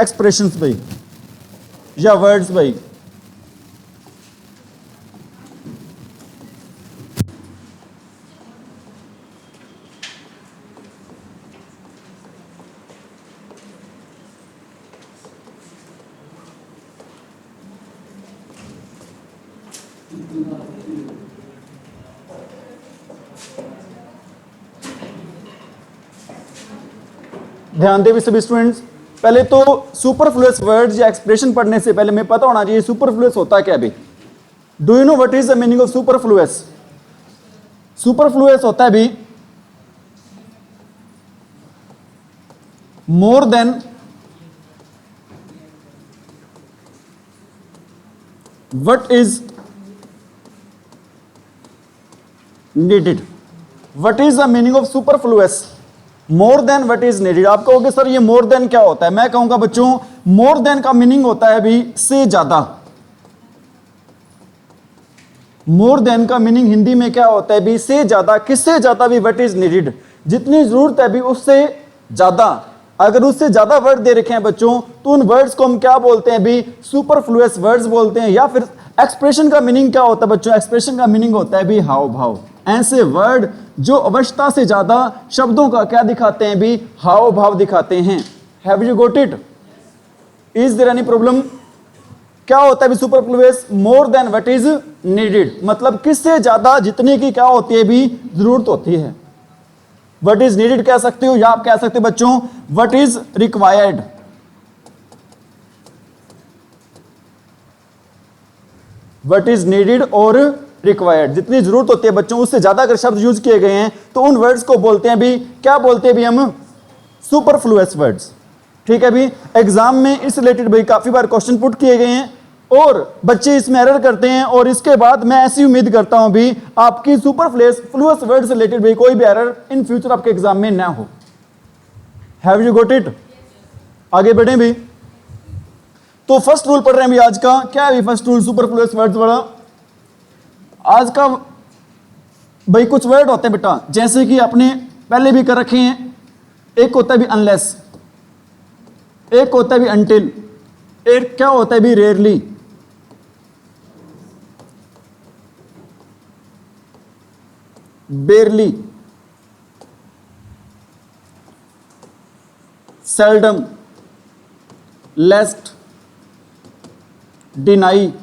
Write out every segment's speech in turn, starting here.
Expressions भाई या words भाई? ध्यान दें सभी स्टूडेंट्स, पहले तो सुपरफ्लुअस वर्ड्स या एक्सप्रेशन पढ़ने से पहले मैं पता होना चाहिए सुपरफ्लुअस होता क्या भी। Do you know what is the meaning of superfluous? Superfluous होता है भी मोर than what is needed. What is the meaning of superfluous? More than what is needed. आप कहोगे सर ये मोर देन क्या होता है? मैं कहूंगा बच्चों मोर देन का मीनिंग होता है भी से ज्यादा। मोर देन का मीनिंग हिंदी में क्या होता है भी से ज्यादा। किससे ज्यादा भी? व्हाट इज नीडेड, जितनी जरूरत है भी उससे ज्यादा। अगर उससे ज्यादा वर्ड दे रखे हैं बच्चों तो उन वर्ड्स को हम क्या बोलते हैं भी? सुपरफ्लुअस वर्ड्स बोलते हैं। या फिर एक्सप्रेशन का मीनिंग क्या होता है बच्चों? एक्सप्रेशन का मीनिंग होता है भी हाव भाव। ऐसे वर्ड जो आवश्यकता से ज्यादा शब्दों का क्या दिखाते हैं भी? हाव भाव दिखाते हैं। Have you got it? Is there any problem? क्या होता है भी superfluous? More than what is needed, मतलब किससे ज्यादा जितने की क्या होती है भी? जरूरत होती है। व्हाट इज नीडेड कह सकते हो, या आप कह सकते हो बच्चों what is required. What is needed और रिक्वायर्ड, जितनी जरूरत होती है बच्चों उससे ज्यादा अगर शब्द यूज किए गए हैं तो उन वर्ड्स को बोलते हैं भी क्या बोलते हैं भी हम? Superfluous words. ठीक है भी। एग्जाम में इस रिलेटेड भाई काफी बार क्वेश्चन पुट किए गए हैं और बच्चे इसमें एरर करते हैं, और इसके बाद मैं ऐसी उम्मीद करता हूं भी आपकी सुपरफ्लुअस वर्ड से रिलेटेड भी कोई भी एरर इन फ्यूचर आपके एग्जाम में ना हो। Have you got it? आगे बढ़े भी। तो फर्स्ट रूल पढ़ रहे हैं भी आज का। क्या है फर्स्ट रूल सुपरफ्लुअस वर्ड्स वाला? आज का भाई कुछ वर्ड होते हैं बेटा जैसे कि आपने पहले भी कर रखे हैं। एक होता है भी अनलेस, एक होता है भी अनटिल, एक क्या होता है भी rarely, barely, seldom, lest, deny,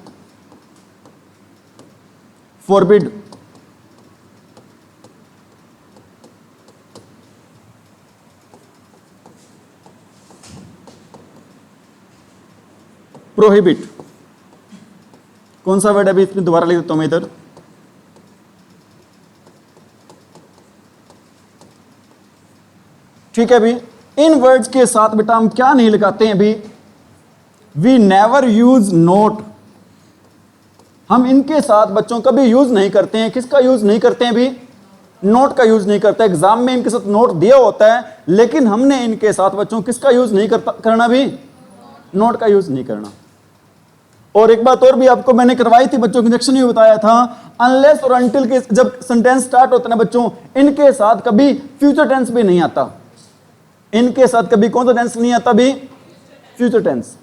forbid, prohibit. कौन सा वर्ड है अभी इसमें? दोबारा लिख देता हूं मैं इधर। ठीक है भी। इन वर्ड्स के साथ बेटा हम क्या नहीं लगाते हैं भी? We never use not. हम इनके साथ बच्चों कभी यूज नहीं करते हैं। किसका यूज नहीं करते हैं भी? नोट का यूज नहीं करते। एग्जाम में इनके साथ नोट दिया होता है लेकिन हमने इनके साथ बच्चों किसका यूज नहीं करना भी? नोट का यूज नहीं करना। और एक बात और भी आपको मैंने करवाई थी बच्चों, इंजेक्शन में बताया था, अनलेस और अनटिल के जब सेंटेंस स्टार्ट होता है ना बच्चों, इनके साथ कभी फ्यूचर टेंस भी नहीं आता। इनके साथ कभी कौन सा टेंस नहीं आता भी? Future tense.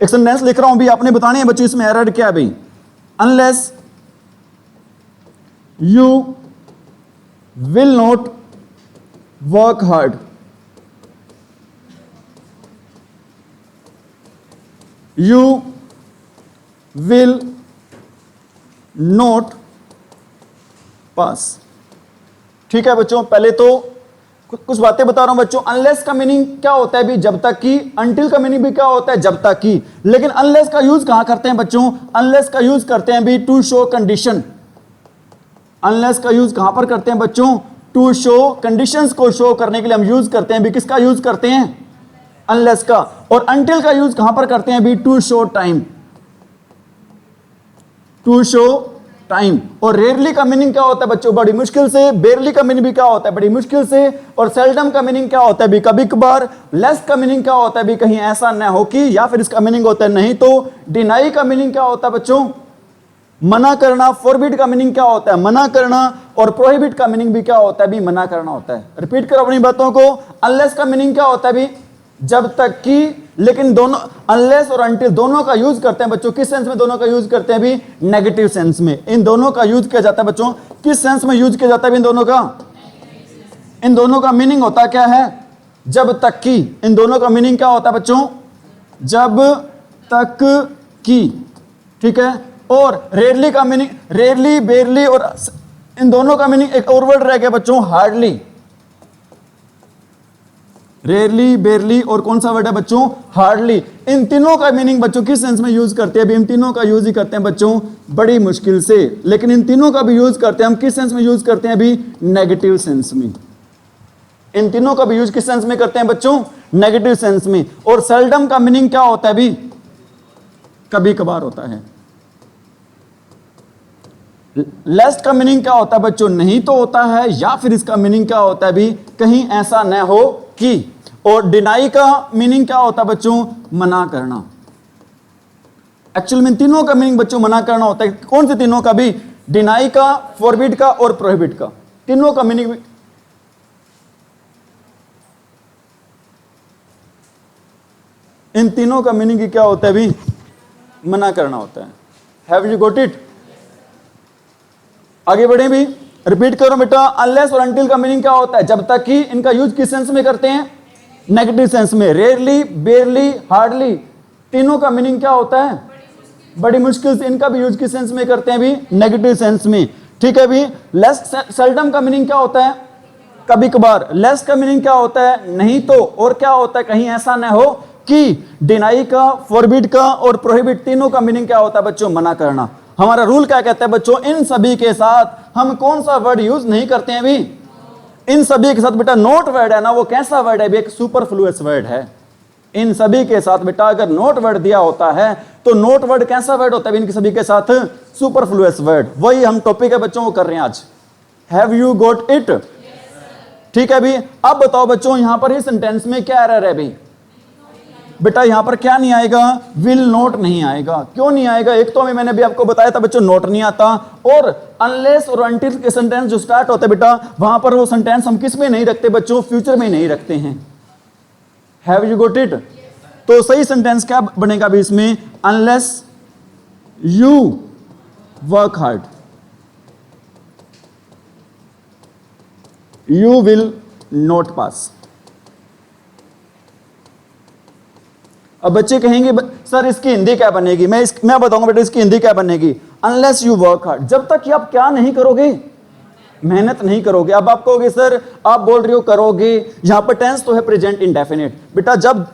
एक सेंटेंस लिख रहा हूं भी, आपने बताने हैं बच्चों इसमें एरर क्या है भाई। Unless you will not work hard, you will not pass. ठीक है बच्चों, पहले तो कुछ बातें बता रहा हूं बच्चों। अनलेस का मीनिंग क्या होता है भी? जब तक की। अनटिल का मीनिंग भी क्या होता है? जब तक की। लेकिन अनलेस का यूज कहां करते हैं बच्चों? अनलेस का यूज करते हैं भी टू शो कंडीशन। अनलेस का यूज कहां पर करते हैं बच्चों? टू शो कंडीशंस को शो करने के लिए हम यूज करते हैं भी। किसका यूज करते हैं? अनलेस का। और अनटिल का यूज कहां पर करते हैं भी? To show time. To show time. और रेयरली का मीनिंग क्या होता है बच्चों? बड़ी मुश्किल से। बेरली का मीनिंग भी क्या होता है? बड़ी मुश्किल से। और सेल्डम का मीनिंग क्या होता है भी? कभी कभार। लेस का मीनिंग क्या होता है भी? कहीं ऐसा ना हो कि, या फिर इसका मीनिंग होता है नहीं तो। डिनाई का मीनिंग क्या होता है बच्चों? मना करना। फॉरबिड का मीनिंग क्या होता है? मना करना। और प्रोहिबिट का मीनिंग भी क्या होता है भी? मना करना होता है। रिपीट करो अपनी बातों को। अनलेस का मीनिंग क्या होता है भी? जब तक कि, लेकिन दोनों अनलेस और अनटिल दोनों का यूज करते हैं बच्चों, किस सेंस में दोनों का यूज करते हैं भी? नेगेटिव सेंस में। इन दोनों का यूज किया जाता है बच्चों, किस सेंस में यूज किया जाता है इन दोनों का? इन दोनों का मीनिंग होता क्या है? जब तक कि। इन दोनों का मीनिंग क्या होता है बच्चों? जब तक कि, ठीक है। और रेयरली का मीनिंग, रेयरली, बेयरली, और इन दोनों का मीनिंग एक और वर्ड रह गया बच्चों, हार्डली। रेयरली, बेयरली, और कौन सा वर्ड है बच्चों? हार्डली। इन तीनों का मीनिंग बच्चों किस सेंस में यूज करते हैं? इन तीनों का यूज ही करते हैं बच्चों बड़ी मुश्किल से, लेकिन इन तीनों का भी यूज करते हैं हम किस सेंस में यूज करते हैं अभी? नेगेटिव सेंस में। इन तीनों का भी यूज किस सेंस में करते हैं बच्चों? नेगेटिव सेंस में। और सेल्डम का मीनिंग क्या होता है भी? कभी कभार होता है। लेस्ट का मीनिंग क्या होता है बच्चों? नहीं तो होता है, या फिर इसका मीनिंग क्या होता है भी? कहीं ऐसा न हो कि। और डिनाई का मीनिंग क्या होता है बच्चों? मना करना। एक्चुअल में तीनों का मीनिंग बच्चों मना करना होता है। कौन से तीनों का भी? डिनाई का, फॉरबिड का और प्रोहिबिट का। तीनों का मीनिंग इन तीनों का मीनिंग क्या होता है भी? मना करना होता है। Have you got it? आगे बढ़े भी, रिपीट करो बेटा। अनलेस और अनटिल का मीनिंग क्या होता है? जब तक कि। इनका यूज किस सेंस में करते हैं? नेगेटिव सेंस में। रेयरली, बेयरली, हार्डली, तीनों का मीनिंग क्या होता है? बड़ी मुश्किल से। इनका भी यूज किस सेंस में करते हैं भी? नेगेटिव सेंस में, ठीक है भी। लेस्ट, सेल्डम का मीनिंग क्या होता है? कभी कभार। लेस का मीनिंग क्या होता है? नहीं तो। और क्या होता है? कहीं ऐसा न हो कि। डिनाई का, फॉरबिड का और प्रोहिबिट, तीनों का मीनिंग क्या होता है बच्चों? मना करना। हमारा रूल क्या कहता है बच्चों? इन सभी के साथ हम कौन सा वर्ड यूज नहीं करते हैं भी? इन सभी के साथ बेटा नोट वर्ड है ना, वो कैसा वर्ड है भी? एक सुपरफ्लुअस वर्ड है। इन सभी के साथ बेटा अगर नोट वर्ड दिया होता है तो नोट वर्ड कैसा वर्ड होता है? इन सभी के साथ सुपरफ्लुअस वर्ड। वही हम टॉपिक है बच्चों वो कर रहे हैं आज। Have you got it? ठीक है भी। अब बताओ बच्चों यहां पर इस सेंटेंस में क्या एरर है भी? बेटा यहां पर क्या नहीं आएगा? विल नॉट नहीं आएगा। क्यों नहीं आएगा? एक तो मैंने भी आपको बताया था बच्चों नोट नहीं आता। और अनलेस और अनटिल के सेंटेंस जो स्टार्ट होते बेटा, वहां पर वो सेंटेंस हम किस में नहीं रखते बच्चों? फ्यूचर में नहीं रखते हैं। Have you got it? तो सही सेंटेंस क्या बनेगा भी इसमें? Unless you work hard you will not pass. अब बच्चे कहेंगे सर इसकी हिंदी क्या बनेगी? मैं बताऊंगा बेटा इसकी हिंदी क्या बनेगी। अनलेस यू वर्क हार्ड, जब तक कि आप क्या नहीं करोगे? मेहनत नहीं करोगे। अब आप कहोगे सर आप बोल रहे हो करोगे, यहां पर टेंस तो है प्रेजेंट इंडेफिनिट। बेटा जब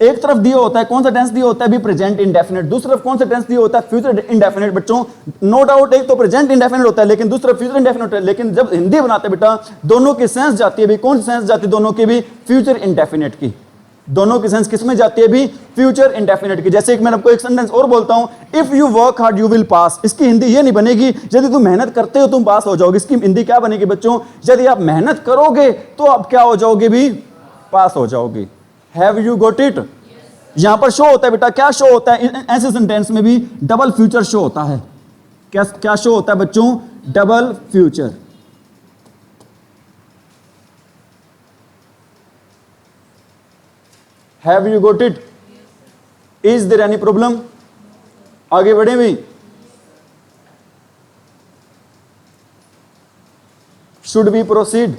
एक तरफ दिया होता है, कौन सा टेंस दिया होता है भी? Present indefinite. दूसरी तरफ कौन सा टेंस दिया होता है? Future indefinite. बच्चों नो डाउट एक तो प्रेजेंट इंडेफिनिट होता है, लेकिन दूसरा फ्यूचर इंडेफिनिट होता है। लेकिन जब हिंदी बनाते हैं बेटा, दोनों की सेंस जाती है भी। कौन सी सेंस जाती है दोनों की भी? फ्यूचर इंडेफिनिट की। दोनों की सेंस किसमें जाती है भी? फ्यूचर इंडेफिनिट की। जैसे एक मैं आपको एक सेंटेंस और बोलता हूं, if you work hard you will pass. इसकी हिंदी ये नहीं बनेगी यदि तुम मेहनत करते हो तुम पास हो जाओगे। इसकी हिंदी क्या बनेगी बच्चों? यदि आप मेहनत करोगे तो आप क्या हो जाओगे भी? पास हो जाओगे। Have you got it? यहां पर शो होता है बेटा, क्या शो होता है? ऐसे सेंटेंस में भी डबल फ्यूचर शो होता है। क्या क्या शो होता है बच्चों? Double future. Have you got it? Is there any problem? आगे बढ़े भी। Should we proceed?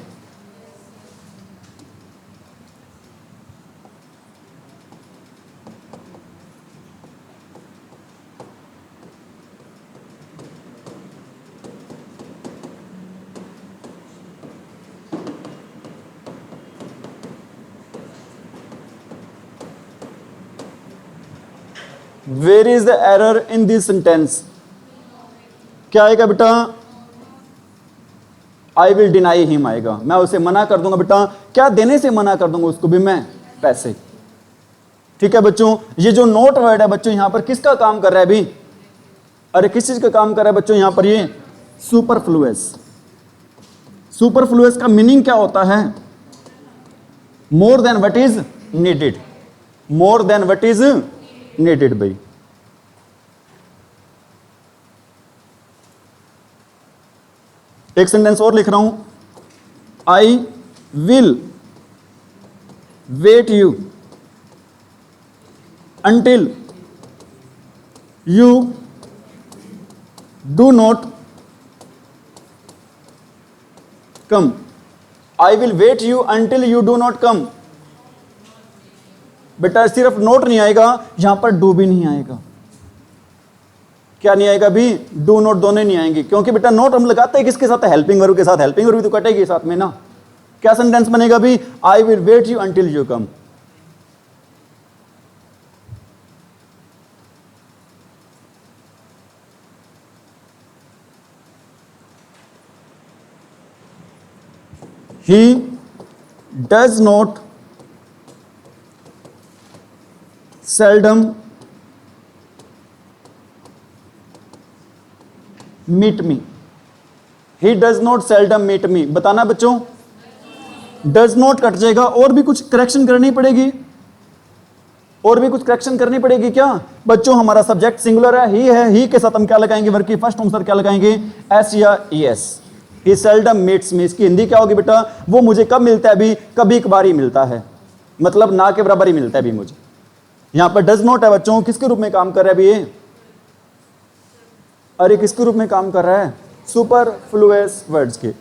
Where is the error in this sentence? क्या आएगा बेटा? आई विल डिनाई हिम आएगा। मैं उसे मना कर दूंगा बेटा। क्या देने से मना कर दूंगा उसको भी मैं? पैसे। ठीक है बच्चों, ये जो नोट वर्ड है बच्चों यहां पर किसका काम कर रहा है अभी? अरे किस चीज का काम कर रहा है बच्चों यहां पर? ये सुपरफ्लुअस। सुपरफ्लुअस का मीनिंग क्या होता है? More than what is needed. More than what is needed भाई। एक सेंटेंस और लिख रहा हूं। I will wait you until you do not come. I will wait you until you do not come. बेटा सिर्फ नोट नहीं आएगा, यहां पर डू भी नहीं आएगा। क्या नहीं आएगा भी? डू नोट दोनों नहीं आएंगे, क्योंकि बेटा नोट हम लगाते हैं किसके साथ? हेल्पिंग वर्ब के साथ। हेल्पिंग वर्ब भी तो कटेगी साथ में ना। क्या सेंटेंस बनेगा भी? I will wait you until you come. He does not seldom meet me. He does not seldom meet me। बताना बच्चों, does not कट जाएगा, और भी कुछ करेक्शन करनी पड़ेगी, और भी कुछ करेक्शन करनी पड़ेगी। क्या बच्चों? हमारा सब्जेक्ट सिंगुलर है, ही के साथ हम क्या लगाएंगे? वर्ब की फर्स्ट फॉर्म सर क्या लगाएंगे? एस या ES. He seldom meets me, इसकी हिंदी क्या होगी बेटा? वो मुझे कब मिलता है भी? कभी कभार ही मिलता है, मतलब ना के बराबर ही मिलता है भी मुझे। यहां पर डज नॉट है बच्चों, किसके रूप में काम कर रहा है अभी ये? अरे किसके रूप में काम कर रहा है? सुपरफ्लुअस वर्ड्स के।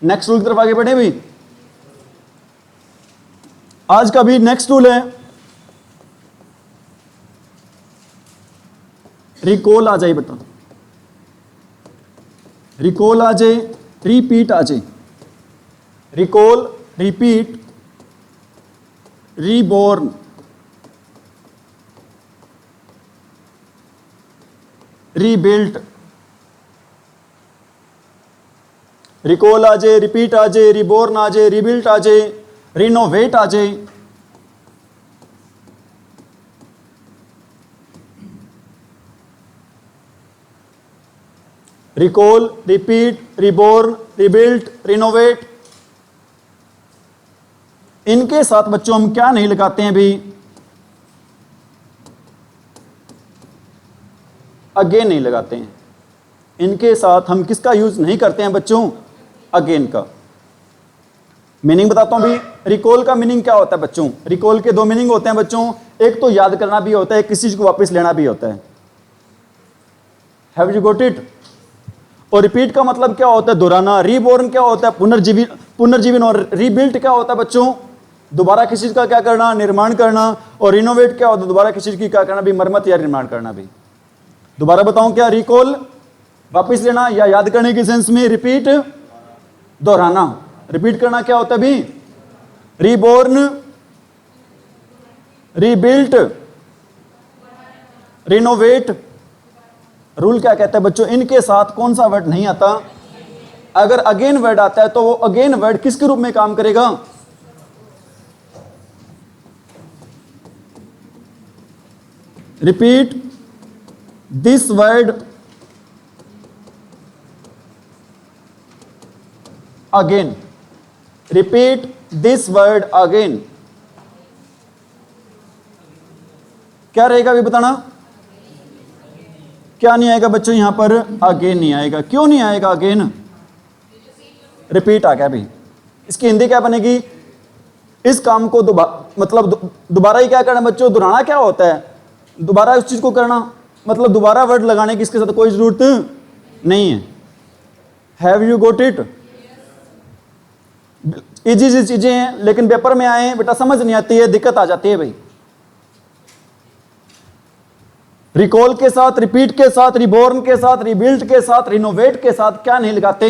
नेक्स्ट रूल की तरफ आगे बढ़े भी। आज का भी नेक्स्ट रूल है रिकॉल आ जाए बेटा, रिकॉल आ जाए, रिपीट आ जाए। Recall, repeat, reborn, rebuilt. Recall आ जाए, रिपीट आ जाए, रीबॉर्न आ जाए, रीबिल्ट आ जाए, रिनोवेट आ जाए। Recall, repeat, reborn, rebuilt, renovate. इनके साथ बच्चों हम क्या नहीं लगाते हैं भी? अगेन नहीं लगाते हैं। इनके साथ हम किसका यूज नहीं करते हैं बच्चों? अगेन का। मीनिंग बताता हूं भी। रिकॉल का मीनिंग क्या होता है बच्चों? रिकॉल के दो मीनिंग होते हैं बच्चों, एक तो याद करना भी होता है, किसी चीज को वापस लेना भी होता है। Have you got it? और रिपीट का मतलब क्या होता है? दोहराना। रीबोर्न क्या होता है? पुनर्जीवन। और रीबिल्ट क्या होता है बच्चों? दोबारा किसी चीज का क्या करना? निर्माण करना। और रिनोवेट क्या होता है? दोबारा किसी चीज की क्या करना भी? मरम्मत या निर्माण करना भी। दोबारा बताऊं क्या? रिकॉल वापस लेना या याद करने के सेंस में, रिपीट दोहराना। रिपीट करना क्या होता है भी? रीबोर्न, रीबिल्ट, रिनोवेट। रूल क्या कहता है बच्चों? इनके साथ कौन सा वर्ड नहीं आता? अगर अगेन वर्ड आता है तो वो अगेन वर्ड किसके रूप में काम करेगा? Repeat this word again. Repeat this word again. क्या रहेगा भी बताना? क्या नहीं आएगा बच्चों? यहां पर अगेन नहीं आएगा। क्यों नहीं आएगा अगेन? रिपीट आ गया भी। इसकी हिंदी क्या बनेगी? इस काम को दोबारा ही क्या करना बच्चों? दोहराना क्या होता है? दोबारा उस चीज को करना, मतलब दोबारा वर्ड लगाने की इसके साथ कोई जरूरत नहीं है। Have you got it? Easy चीजें हैं, लेकिन पेपर में आए बेटा समझ नहीं आती है, दिक्कत आ जाती है भाई। रिकॉल के साथ, रिपीट के साथ, रिबोर्न के साथ, रिबिल्ट के साथ, रिनोवेट के साथ क्या नहीं लगाते?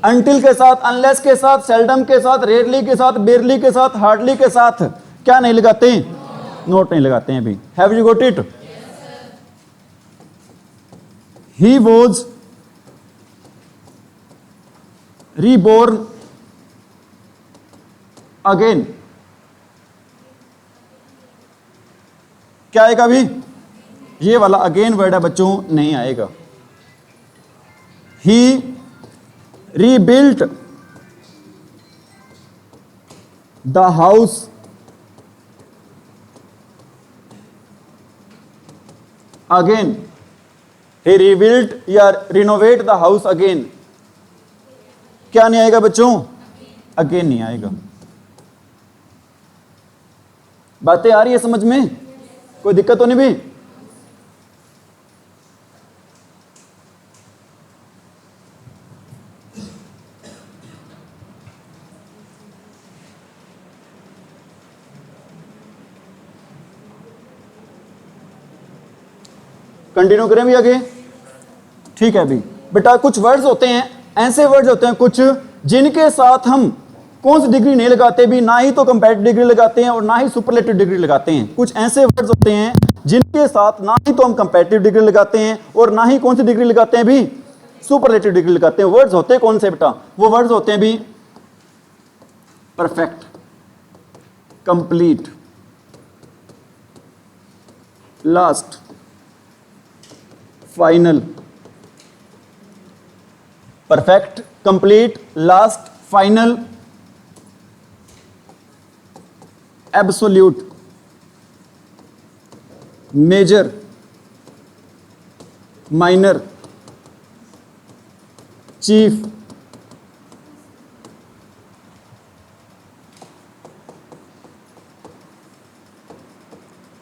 अंटिल के साथ, अनलेस के साथ, सेल्डम के साथ, रेयरली के साथ, बेयरली के साथ, हार्डली के साथ क्या नहीं लगाते? नोट नहीं लगाते हैं अभी। Have you got it? He was reborn again. क्या आएगा अभी? ये वाला अगेन वर्ड है बच्चों, नहीं आएगा। He rebuilt the house again. He rebuilt या रिनोवेट द हाउस अगेन। क्या नहीं आएगा बच्चों? अगेन नहीं आएगा। बातें आ रही है समझ में? कोई दिक्कत तो नहीं भी? कंटिन्यू करें भी आगे? ठीक है अभी बेटा, कुछ वर्ड्स होते हैं, ऐसे वर्ड्स होते हैं कुछ जिनके साथ हम कौन सी डिग्री नहीं लगाते भी, ना ही तो कंपैरेटिव डिग्री लगाते हैं और ना ही सुपरलेटिव डिग्री लगाते हैं। कुछ ऐसे वर्ड्स होते हैं जिनके साथ ना ही तो हम कंपैरेटिव डिग्री लगाते हैं और ना ही कौन सी डिग्री लगाते हैं भी, सुपरलेटिव डिग्री लगाते हैं। वर्ड्स होते हैं कौन से बेटा? वो वर्ड्स होते हैं भी perfect, complete, last, final. Perfect, complete, last, final, absolute, major, minor, chief,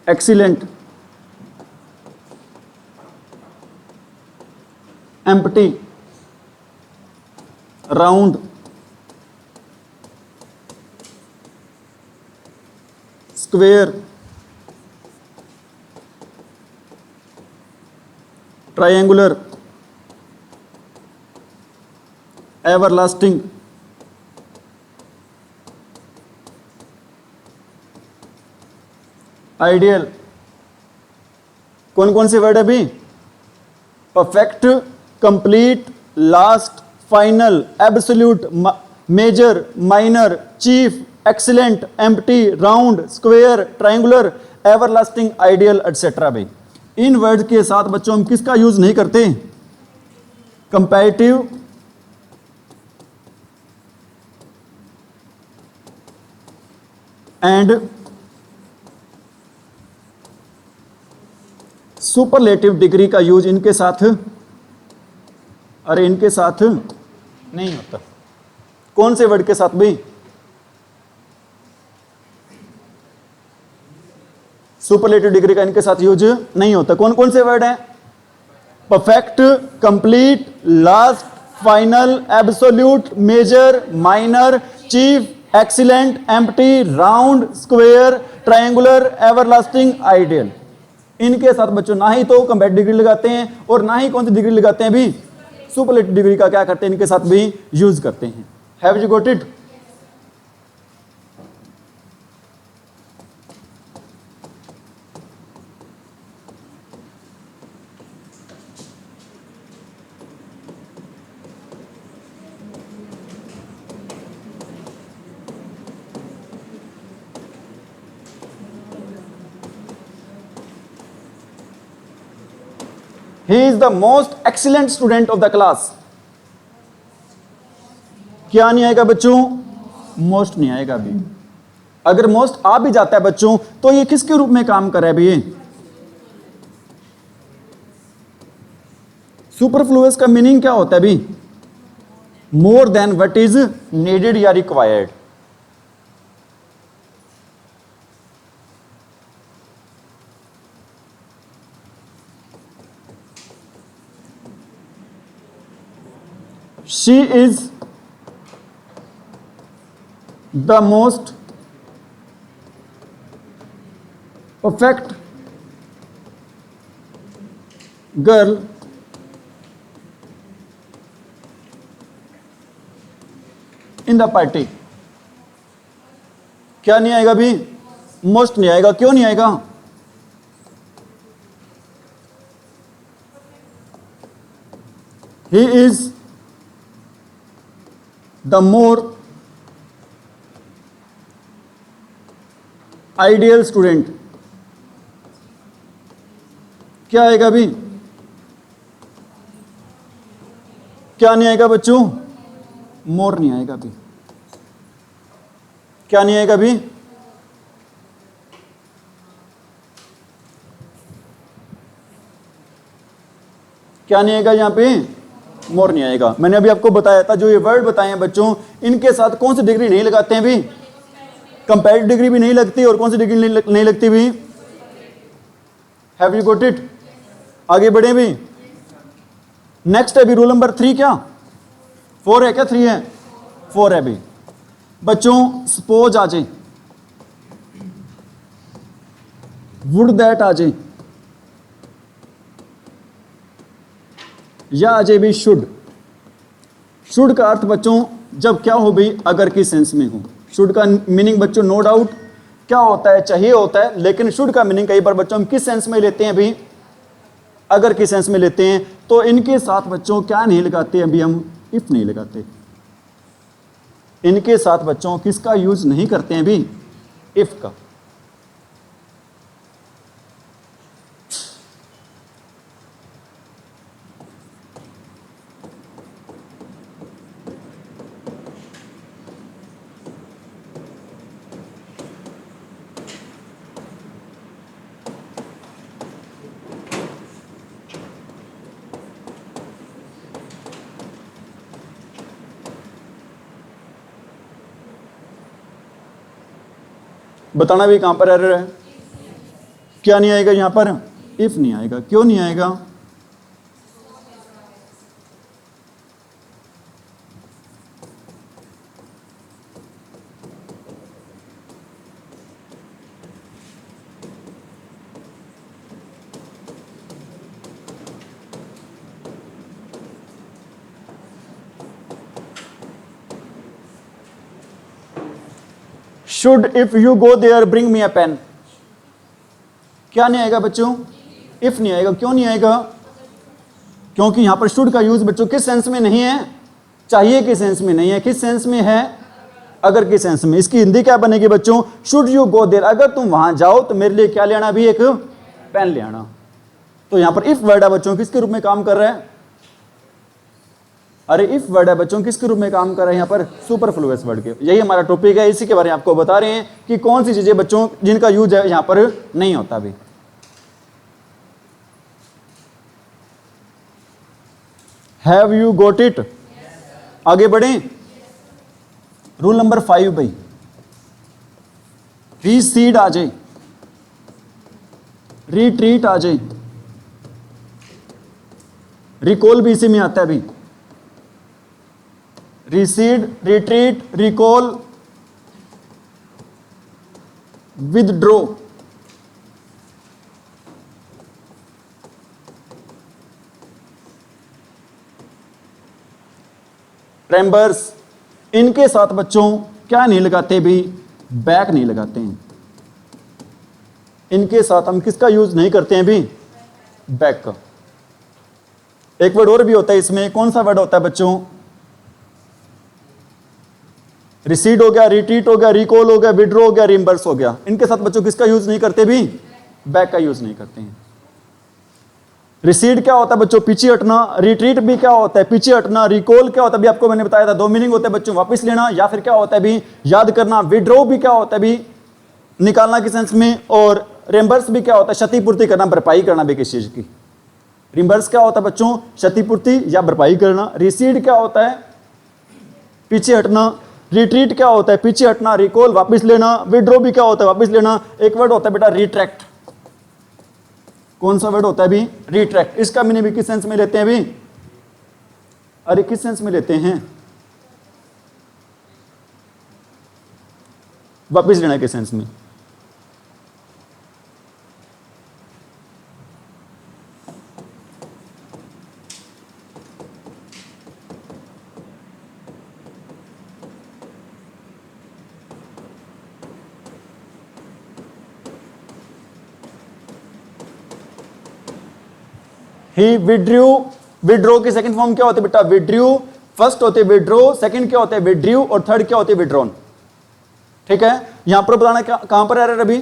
excellent, empty, round, square, triangular, everlasting, ideal. कौन कौन से वर्ड है अभी? Perfect, complete, last, final, absolute, major, minor, chief, excellent, empty, round, square, triangular, everlasting, ideal etcetera. भाई इन word के साथ बच्चों हम किसका यूज नहीं करते? कंपैरेटिव एंड सुपरलेटिव डिग्री का यूज इनके साथ, अरे इनके साथ नहीं होता। कौन से वर्ड के साथ भी? सुपरलेटिव डिग्री का इनके साथ यूज नहीं होता। कौन कौन से वर्ड हैं? Perfect, complete, last, final, absolute, major, minor, chief, excellent, empty, round, square, triangular, everlasting, ideal. इनके साथ बच्चों ना ही तो कंपैरेटिव डिग्री लगाते हैं और ना ही कौन सी डिग्री लगाते हैं भी, सुपरलेटिव डिग्री का क्या करते हैं? इनके साथ भी यूज करते हैं। Have you got it? He is the most excellent student of the class. क्या नहीं आएगा बच्चों? मोस्ट नहीं आएगा अभी। अगर मोस्ट आ भी जाता है बच्चों तो ये किसके रूप में काम कर रहा है अभी? ये सुपरफ्लुअस का मीनिंग क्या होता है अभी? मोर देन व्हाट इज नीडेड या required. She is the most perfect girl in the party. क्या नहीं आएगा अभी? मोस्ट नहीं आएगा। क्यों नहीं आएगा? He is the more ideal student. क्या आएगा अभी? क्या नहीं आएगा बच्चों? मोर नहीं आएगा अभी। क्या नहीं आएगा अभी? क्या नहीं आएगा? यहां पे मोर नहीं आएगा। मैंने अभी आपको बताया था जो ये वर्ड बताए हैं बच्चों, इनके साथ कौन सी डिग्री नहीं लगाते हैं भी? कंपैरेटिव डिग्री भी नहीं लगती, और कौन सी डिग्री नहीं लगती भी? Have you got it? आगे बढ़े भी। नेक्स्ट है भी रूल नंबर 3, क्या 4 है क्या 3 है? 4 है भी। बच्चों सपोज आ जाए, वुड दैट आ जाए, या आ जाए भी शुड। शुड का अर्थ बच्चों जब क्या हो भी, अगर की सेंस में हो। शुड का मीनिंग बच्चों नो डाउट क्या होता है? चाहिए होता है। लेकिन शुड का मीनिंग कई बार बच्चों हम किस सेंस में लेते हैं भी? अगर की सेंस में लेते हैं। तो इनके साथ बच्चों क्या नहीं लगाते अभी हम? इफ नहीं लगाते। इनके साथ बच्चों किसका यूज नहीं करते हैं भी? इफ का। बताना भी कहां पर एरर है? क्या नहीं आएगा यहां पर? इफ नहीं आएगा। क्यों नहीं आएगा? Should if you go there bring me a pen. क्या नहीं आएगा बच्चों? इफ नहीं आएगा। क्यों नहीं आएगा? क्योंकि यहां पर शुड का यूज बच्चों किस सेंस में नहीं है? चाहिए के सेंस में नहीं है। किस सेंस में है? अगर के सेंस में। इसकी हिंदी क्या बनेगी बच्चों? शुड यू गो देयर, अगर तुम वहां जाओ तो मेरे लिए क्या ले आना भी? एक पेन ले आना। तो यहां पर इफ वर्ड है बच्चों किसके रूप में काम कर रहा है? अरे इफ वर्ड है बच्चों किसके रूप में काम कर रहे हैं यहां पर? सुपरफ्लुअस वर्ड के। यही हमारा टॉपिक है, इसी के बारे में आपको बता रहे हैं कि कौन सी चीजें बच्चों जिनका यूज है यहां पर नहीं होता भी। Have you got it? आगे बढ़े। रूल नंबर 5 भाई, रीसीड आ जाए, रिट्रीट आ जाए, रिकॉल भी इसी में आता है भाई। Recede, retreat, recall, withdraw. Reimburse. इनके साथ बच्चों क्या नहीं लगाते भी? बैक नहीं लगाते हैं। इनके साथ हम किसका यूज नहीं करते हैं भी? बैक का। एक वर्ड और भी होता है इसमें। कौन सा वर्ड होता है बच्चों? रिसीड हो गया, रिट्रीट हो गया, रिकॉल हो गया, विड्रॉ हो गया, रिम्बर्स हो गया। इनके साथ बच्चों किसका यूज नहीं करते भी? बैक का यूज नहीं करते हैं। रिसीड क्या होता है बच्चों? पीछे हटना। रिट्रीट भी क्या होता है? पीछे हटना। रिकॉल क्या होता है? भी आपको मैंने बताया था, 2 मीनिंग होते हैं बच्चों, वापस लेना या फिर क्या होता है भी? याद करना। विड्रॉ भी क्या होता है भी? निकालना के सेंस में। और रिम्बर्स भी क्या होता है? क्षतिपूर्ति करना, भरपाई करना भी किसी चीज की। रिम्बर्स क्या होता है बच्चों? क्षतिपूर्ति या भरपाई करना। रिसीड क्या होता है? पीछे हटना। रिट्रीट क्या होता है? पीछे हटना। रिकॉल वापस लेना। विड्रॉ भी क्या होता है? वापस लेना। एक वर्ड होता है बेटा रिट्रैक्ट। कौन सा वर्ड होता है भी? रिट्रैक्ट। इसका मीनिंग भी किस सेंस में लेते हैं भी? अरे किस सेंस में लेते हैं? वापस लेना के सेंस में। ही विड्रू। विड्रो की सेकंड फॉर्म क्या होती है बेटा? विड्रू। फर्स्ट होते विड्रो, सेकंड क्या होते हैं? विड्रू, और थर्ड क्या होते हैं? विड्रॉन। ठीक है। यहां पर बताना कहां पर एरर अभी?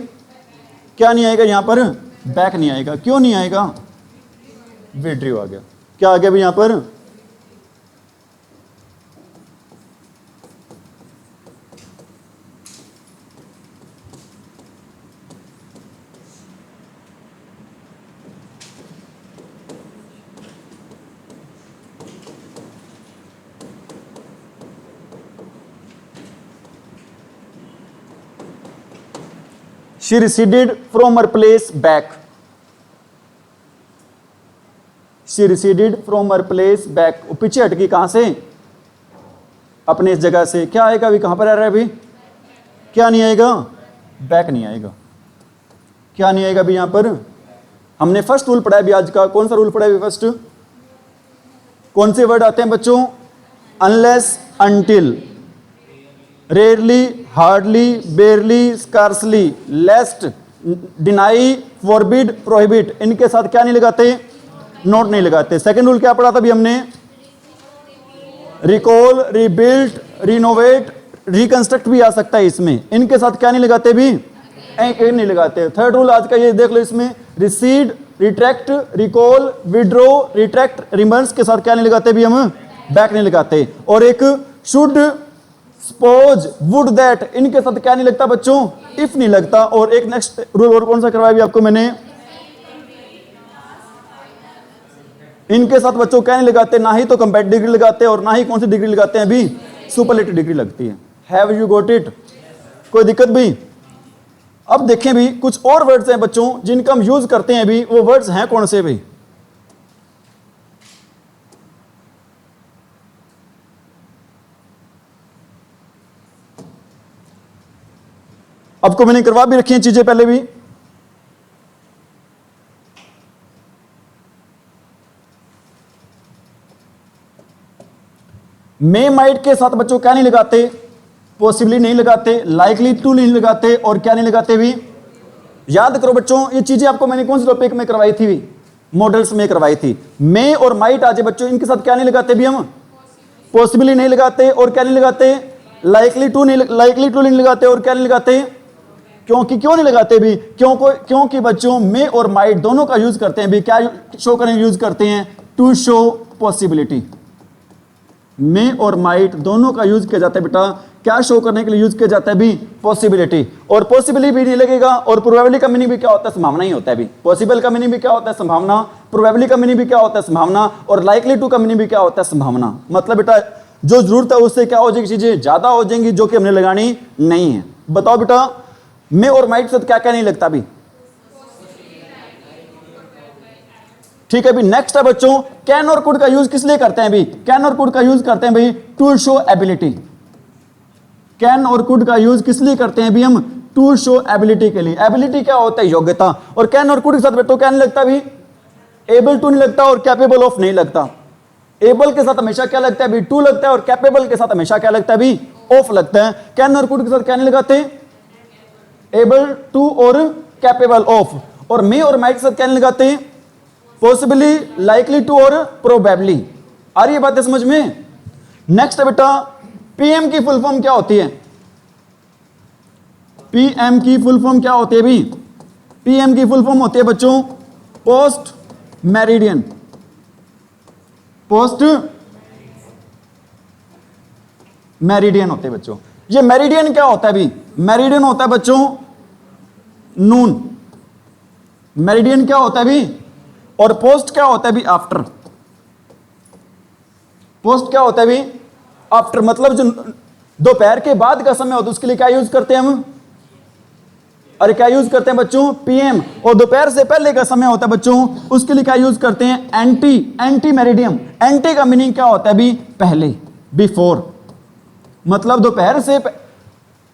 क्या नहीं आएगा यहां पर? बैक नहीं आएगा। क्यों नहीं आएगा? विड्रू आ गया। क्या आ गया अभी यहां पर? She receded from her place back, she receded from her place back, वो पीछे हटकी कहां से, अपने इस जगह से। क्या आएगा अभी, कहां पर आ रहा है अभी, क्या नहीं आएगा, बैक नहीं आएगा। क्या नहीं आएगा अभी यहां पर, हमने फर्स्ट रूल पढ़ा है अभी आज का, कौन सा रूल पढ़ा है अभी फर्स्ट, कौन से वर्ड आते हैं बच्चों, unless, until, rarely, hardly, barely, scarcely, lest, deny, forbid, prohibit, इनके साथ क्या नहीं लगाते, नोट नहीं लगाते। सेकंड रूल क्या पढ़ा था अभी हमने, रिकॉल, रिबिल्ड, रिनोवेट, रिकंस्ट्रक्ट भी आ सकता है इसमें, इनके साथ क्या नहीं लगाते भी, एक नहीं लगाते। थर्ड रूल आज का ये देख लो, इसमें recede, retract, recall, withdraw, retract, reimburse के साथ क्या नहीं लगाते भी हम, बैक नहीं लगाते। और एक शुड, सपोज, वुड, दैट, इनके साथ क्या नहीं लगता बच्चों, इफ नहीं लगता। और एक नेक्स्ट रूल और कौन सा करवाया भी आपको मैंने, इनके साथ बच्चों क्या नहीं लगाते, ना ही तो कंपैरेटिव डिग्री लगाते और ना ही कौन सी डिग्री लगाते हैं अभी, सुपरलेटिव डिग्री लगती है। हैव यू गॉट इट, कोई दिक्कत भी। अब देखें भी कुछ और वर्ड्स हैं बच्चों जिनका हम यूज करते हैं भी, वो वर्ड्स हैं कौन से भी, आपको मैंने करवा भी रखी हैं चीजें पहले भी। मे, माइट के साथ बच्चों क्या नहीं लगाते, पॉसिबली नहीं लगाते, लाइकली टू नहीं लगाते, और क्या नहीं लगाते भी, याद करो बच्चों ये चीजें आपको मैंने कौन से टॉपिक में करवाई थी भी, मॉडल्स में करवाई थी। मे और माइट आज बच्चों, इनके साथ क्या नहीं लगाते भी हम, पॉसिबली नहीं लगाते, और क्या नहीं लगाते, लाइकली टू नहीं लगाते, और क्या नहीं लगाते, क्योंकि क्यों नहीं लगाते भी, क्योंकि बच्चों मे और माइट दोनों का यूज करते हैं भी, क्या शो करने यूज करते हैं, टू शो पॉसिबिलिटी। मे और माइट दोनों का यूज किया जाता है बेटा, क्या शो करने के लिए यूज किया जाता है भी, पॉसिबिलिटी। और पॉसिबिलिटी भी नहीं लगेगा, और प्रोबेबिलिटी का मीनिंग भी क्या होता है, संभावना ही होता है भी। पॉसिबल का मीनिंग भी क्या होता है, संभावना। प्रोबेबिलिटी का मीनिंग भी क्या होता है, संभावना। और लाइकली टू का मीनिंग भी क्या होता है, संभावना। मतलब बेटा जो जरूरत है उससे क्या हो जाएगी, चीजें ज्यादा हो जाएंगी जो कि हमने लगानी नहीं है। बताओ बेटा मे और माइट के साथ क्या क्या नहीं लगता भी, ठीक है भी। नेक्स्ट है बच्चों, कैन और कुड का यूज किस लिए करते हैं भी, कैन और कुड का यूज करते हैं भाई टू शो एबिलिटी। कैन और कुड का यूज किस लिए करते हैं भी हम, टू शो एबिलिटी के लिए। एबिलिटी क्या होता है, योग्यता। और कैन और कुड के साथ बेटो क्या नहीं लगता भी, एबल टू नहीं लगता, और कैपेबल ऑफ नहीं लगता। एबल के साथ हमेशा क्या लगता है भी, टू लगता है, और कैपेबल के साथ हमेशा क्या लगता है भी, ऑफ लगता है। कैन और कुड के साथ क्या नहीं लगाते, एबल टू और कैपेबल ऑफ। और मे और माइट के साथ क्या नहीं लगाते, पॉसिबली, लाइकली टू और प्रोबेबली। आ रही है बातें समझ में। नेक्स्ट है बेटा, पीएम की फुल फॉर्म क्या होती है, पीएम की फुल फॉर्म क्या होती है भी, पीएम की फुल फॉर्म होती है बच्चों पोस्ट मेरिडियन। पोस्ट मेरिडियन होते हैं बच्चों। ये मेरिडियन क्या होता है भी, मेरिडियन होता है बच्चों नून। मेरिडियन क्या होता है भी, और पोस्ट क्या होता है भी, आफ्टर। पोस्ट क्या होता है भी, आफ्टर। मतलब जो दोपहर के बाद का समय होता है उसके लिए क्या यूज करते हैं हम, अरे क्या यूज करते हैं बच्चों, पीएम। और दोपहर से पहले का समय होता है बच्चों, उसके लिए क्या यूज करते हैं, एंटी। Anti meridiem. एंटी का मीनिंग क्या होता है भी, पहले, बिफोर। मतलब दोपहर से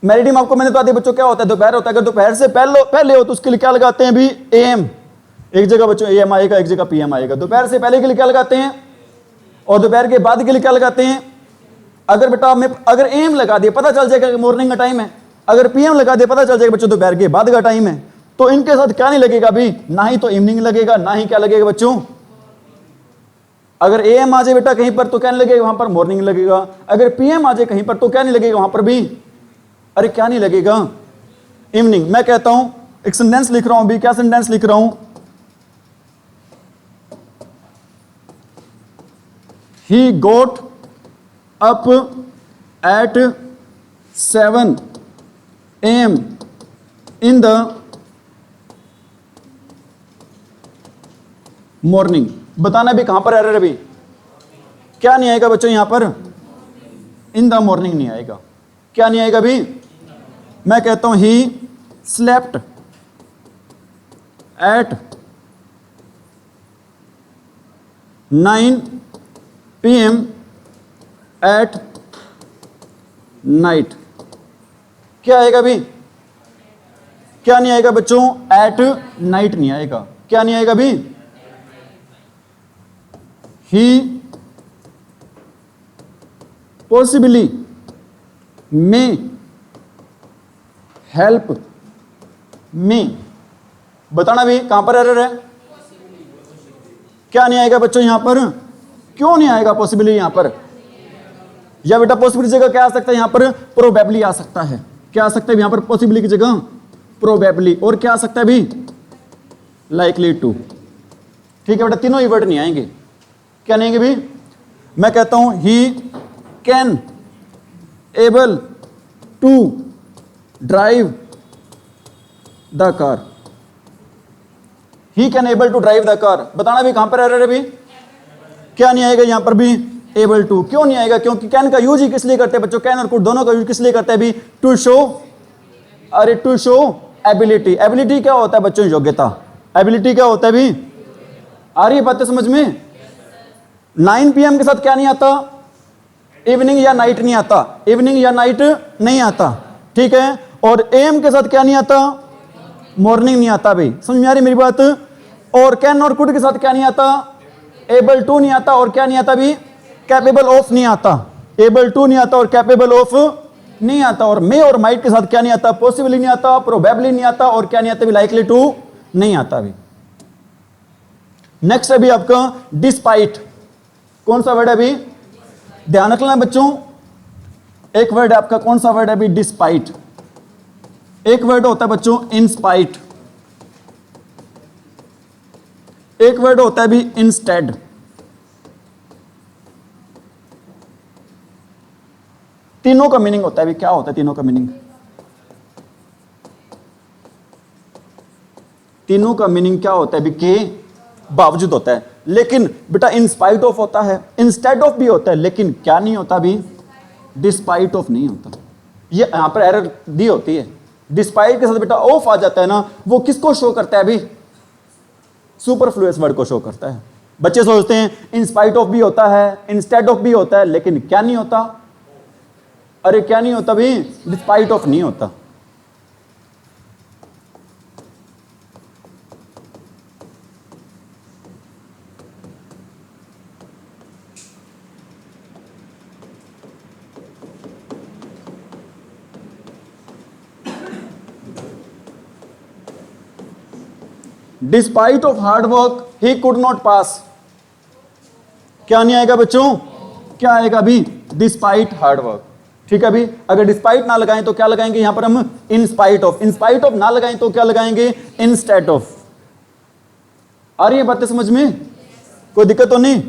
मेरिडियम आपको मैंने बता दिया बच्चों क्या होता है, दोपहर होता है। अगर दोपहर से पहले हो तो उसके लिए क्या लगाते हैं भी, एएम। एक जगह बच्चों एएम आएगा, एक जगह पीएम आएगा। दोपहर से पहले के लिए क्या लगाते हैं, और दोपहर के बाद के लिए क्या लगाते हैं। अगर बेटा मैं अगर एएम लगा दिया पता चल जाएगा कि मॉर्निंग का टाइम है, अगर पीएम लगा दिया पता चल जाएगा बच्चों दोपहर के बाद का टाइम है। तो इनके साथ क्या नहीं लगेगा भी, ना ही तो इवनिंग लगेगा, ना ही क्या लगेगा बच्चों। अगर एएम आ जाए बेटा कहीं पर तो क्या नहीं लगेगा, वहां पर मॉर्निंग लगेगा। अगर पीएम आ जाए कहीं पर तो क्या नहीं लगेगा, वहां पर भी अरे क्या नहीं लगेगा, इवनिंग। मैं कहता हूं एक सेंटेंस लिख रहा हूं भी, क्या सेंटेंस लिख रहा हूं, he got up at 7 a.m. in the morning। बताना भी कहां पर एरर है भी, क्या नहीं आएगा बच्चों यहां पर, इन द मॉर्निंग नहीं आएगा। क्या नहीं आएगा भी, मैं कहता हूं he slept at 9 PM at night. क्या आएगा अभी? क्या नहीं आएगा बच्चों? एट नाइट नहीं आएगा। क्या नहीं आएगा अभी? ही पॉसिबली मे हेल्प मी। बताना भी कहां पर एरर है? क्या नहीं आएगा बच्चों यहां पर? क्यों नहीं आएगा पॉसिबली यहां पर? या बेटा पॉसिबली जगह क्या आ सकता है यहां पर? प्रोबेबली आ सकता है। क्या आ सकता है यहां पर पॉसिबली की जगह? प्रोबेबली। और क्या आ सकता है भी? Likely to. ठीक है बेटा, तीनों ही वर्ड नहीं आएंगे। क्या नहीं आएंगे भी? मैं कहता हूं he can able to drive the car. He can able to drive the car. बताना भी कहां पर एरर है भी? क्या नहीं आएगा यहां पर भी? Able to. क्यों नहीं आएगा? क्योंकि कैन का यूज ही किस लिए करते हैं बच्चों? कैन और कुड दोनों का यूज किस लिए करते हैं भी? To show. अरे टू शो एबिलिटी। एबिलिटी क्या होता है बच्चों? योग्यता। एबिलिटी क्या होता है भी? आ रही है बातें समझ में? 9 PM के साथ क्या नहीं आता? इवनिंग या नाइट नहीं आता। इवनिंग या नाइट नहीं आता। ठीक है। और AM के साथ क्या नहीं आता? मॉर्निंग नहीं आता भाई। समझ में आ रही मेरी बात? और कैन और कुड के साथ क्या नहीं आता? एबल टू नहीं आता। और क्या नहीं आता भी? कैपेबल ऑफ नहीं आता। एबल टू नहीं आता और कैपेबल ऑफ नहीं आता। और मे और माइट के साथ क्या नहीं आता? पॉसिबली नहीं आता, प्रोबेबली नहीं आता, और क्या नहीं आता भी? लाइकली टू नहीं आता भी। नेक्स्ट अभी आपका डिस्पाइट। कौन सा वर्ड है अभी? ध्यान रखना बच्चों, एक वर्ड है आपका। कौन सा वर्ड है अभी? डिस्पाइट। एक वर्ड होता है बच्चों इंस्पाइट। एक वर्ड होता है भी इंस्टेड। तीनों का मीनिंग होता है भी। क्या होता है तीनों का मीनिंग? तीनों का मीनिंग क्या होता है भी? के बावजूद होता है। लेकिन बेटा इंस्पाइट ऑफ होता है, इंस्टेड ऑफ भी होता है, लेकिन क्या नहीं होता भी? डिस्पाइट ऑफ नहीं होता। ये यहां पर एरर दी होती है। डिस्पाइट के साथ बेटा ऑफ आ जाता है ना, वो किसको शो करता है अभी? सुपरफ्लुअस वर्ड को शो करता है। बच्चे सोचते हैं इंस्पाइट ऑफ भी होता है, इंस्टेड ऑफ भी होता है, लेकिन क्या नहीं होता? अरे क्या नहीं होता भी? डिस्पाइट ऑफ नहीं होता। Despite of hard work he could not pass. क्या नहीं आएगा बच्चों? क्या आएगा अभी? Despite hard work. ठीक है अभी। अगर डिस्पाइट ना लगाएं तो क्या लगाएंगे यहां पर हम? In spite of. In spite of ना लगाएं तो क्या लगाएंगे? Instead of. आ रही है बातें समझ में? कोई दिक्कत तो नहीं?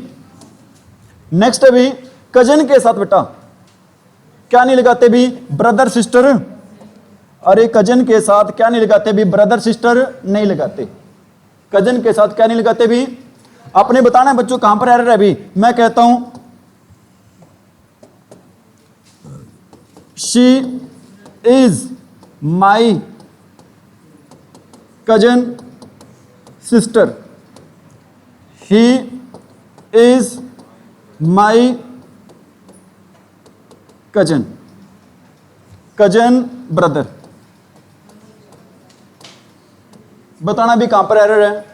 नेक्स्ट अभी कजन के साथ बेटा क्या नहीं लगाते भी? Brother sister. अरे कजन के साथ क्या नहीं लगाते भी? ब्रदर सिस्टर नहीं लगाते। कजन के साथ क्या नहीं लगाते भी? आपने बताना है बच्चों कहां पर एरर है अभी। मैं कहता हूं she is my cousin sister. He is my cousin. Cousin brother. बताना भी कहां पर एरर है?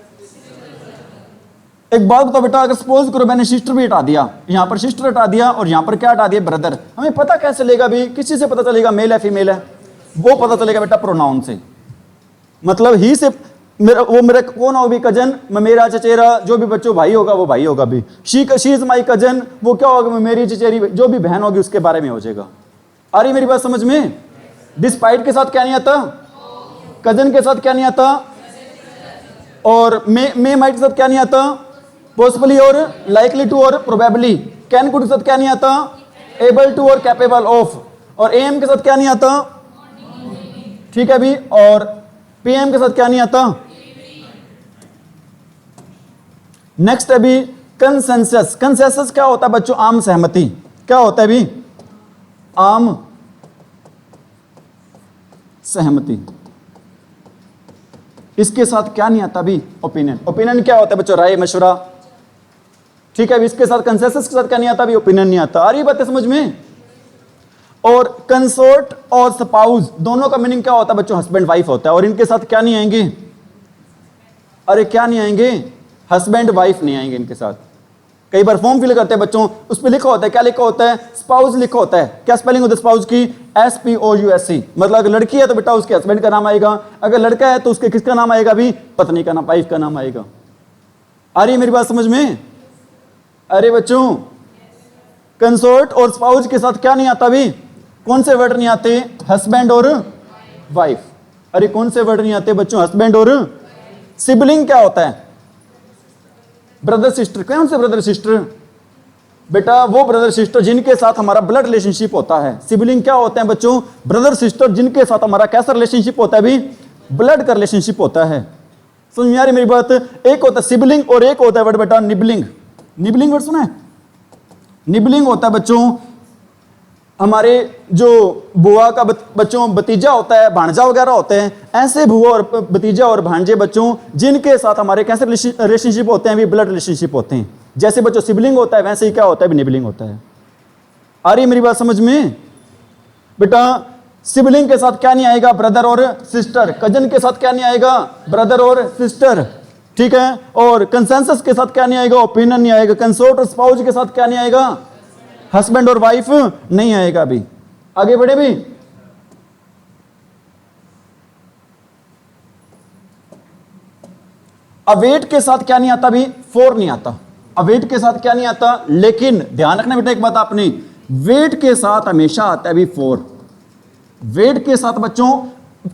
एक बात तो बेटा, अगर सपोज करो मैंने सिस्टर भी हटा दिया, यहां पर सिस्टर हटा दिया और यहां पर क्या हटा दिया? ब्रदर। हमें पता कैसे चलेगा भी? किसी से पता चलेगा मेल है फीमेल है? वो पता चलेगा बेटा प्रोनाउन से। मतलब ही से वो मेरा कौन होगा भी? कजन। मेरा चचेरा जो भी बच्चों भाई होगा वो भाई होगा भी। शी इज माई कजन, वो क्या होगा? मेरी चचेरी जो भी बहन होगी उसके बारे में हो जाएगा। आ रही मेरी बात समझ में? डिस्पाइट के साथ क्या नहीं आता? कजन के साथ क्या नहीं आता? और मे माइट के साथ क्या नहीं आता? पॉसिबली और लाइकली टू और प्रोबेबली। कैन कुड के साथ क्या नहीं आता? एबल टू और कैपेबल ऑफ। और एम के साथ क्या नहीं आता? ठीक है अभी। और पीएम के साथ क्या नहीं आता? नेक्स्ट अभी कंसेंसस। कंसेंसस क्या होता है बच्चों? आम सहमति। क्या होता है अभी? आम सहमति। इसके साथ क्या नहीं आता अभी? ओपिनियन। ओपिनियन क्या होता है बच्चों? राय मशवरा। ठीक है, इसके साथ कंसेंसस के साथ क्या नहीं आता अभी? ओपिनियन नहीं आता। आ रही बात है समझ में? और कंसोर्ट और स्पाउस दोनों का मीनिंग क्या होता है बच्चों? हस्बैंड वाइफ होता है। और इनके साथ क्या नहीं आएंगे? अरे क्या नहीं आएंगे? हस्बैंड वाइफ नहीं आएंगे इनके साथ। कई बार फॉर्म फिल करते हैं बच्चों, उस पर लिखा होता है, क्या लिखा होता है? स्पाउस लिखा होता है। क्या स्पेलिंग होता है स्पाउस की? SPOUSE। मतलब अगर लड़की है तो बेटा उसके हस्बैंड का नाम आएगा, अगर लड़का है तो उसके किसका नाम आएगा अभी? पत्नी का नाम, वाइफ का नाम आएगा। आ रही है मेरी बात समझ में? अरे बच्चों, कंसोर्ट और स्पाउस के साथ क्या नहीं आता अभी? कौन से वर्ड नहीं आते? हस्बैंड और वाइफ। अरे कौन से वर्ड नहीं आते बच्चों? हस्बैंड और। सिबलिंग क्या होता है? Brother sister. कौन से ब्रदर सिस्टर? बेटा वो ब्रदर सिस्टर जिनके साथ हमारा ब्लड रिलेशनशिप होता है। सिबलिंग क्या होते हैं बच्चों? ब्रदर सिस्टर जिनके साथ हमारा कैसा रिलेशनशिप होता है अभी? ब्लड का रिलेशनशिप होता है। समझ में आ रही मेरी बात? एक होता है सिबलिंग और एक होता है वर्ड बेटा निबलिंग। निबलिंग वर्ड सुना है? निबलिंग होता है बच्चों हमारे जो बुआ का बच्चों भतीजा होता है, भांजा वगैरह होते हैं, ऐसे बुआ और भतीजा और भांजे बच्चों जिनके साथ हमारे कैसे रिलेशनशिप होते हैं? भी ब्लड रिलेशनशिप होते हैं। जैसे बच्चों सिबलिंग होता है वैसे ही क्या होता है? भी निबलिंग होता है। आ रही मेरी बात समझ में? बेटा सिबलिंग के साथ क्या नहीं आएगा? ब्रदर और सिस्टर। कजन के साथ क्या नहीं आएगा? ब्रदर और सिस्टर। ठीक है। और कंसेंसस के साथ क्या नहीं आएगा? ओपिनियन नहीं आएगा। कंसोर्ट और स्पाउस के साथ क्या नहीं आएगा? हस्बैंड और वाइफ नहीं आएगा। अभी आगे बढ़े भी। अवेट के साथ क्या नहीं आता अभी? फोर नहीं आता। अवेट के साथ क्या नहीं आता? लेकिन ध्यान रखना बेटा एक बात आपने, वेट के साथ हमेशा आता है अभी फोर। वेट के साथ बच्चों,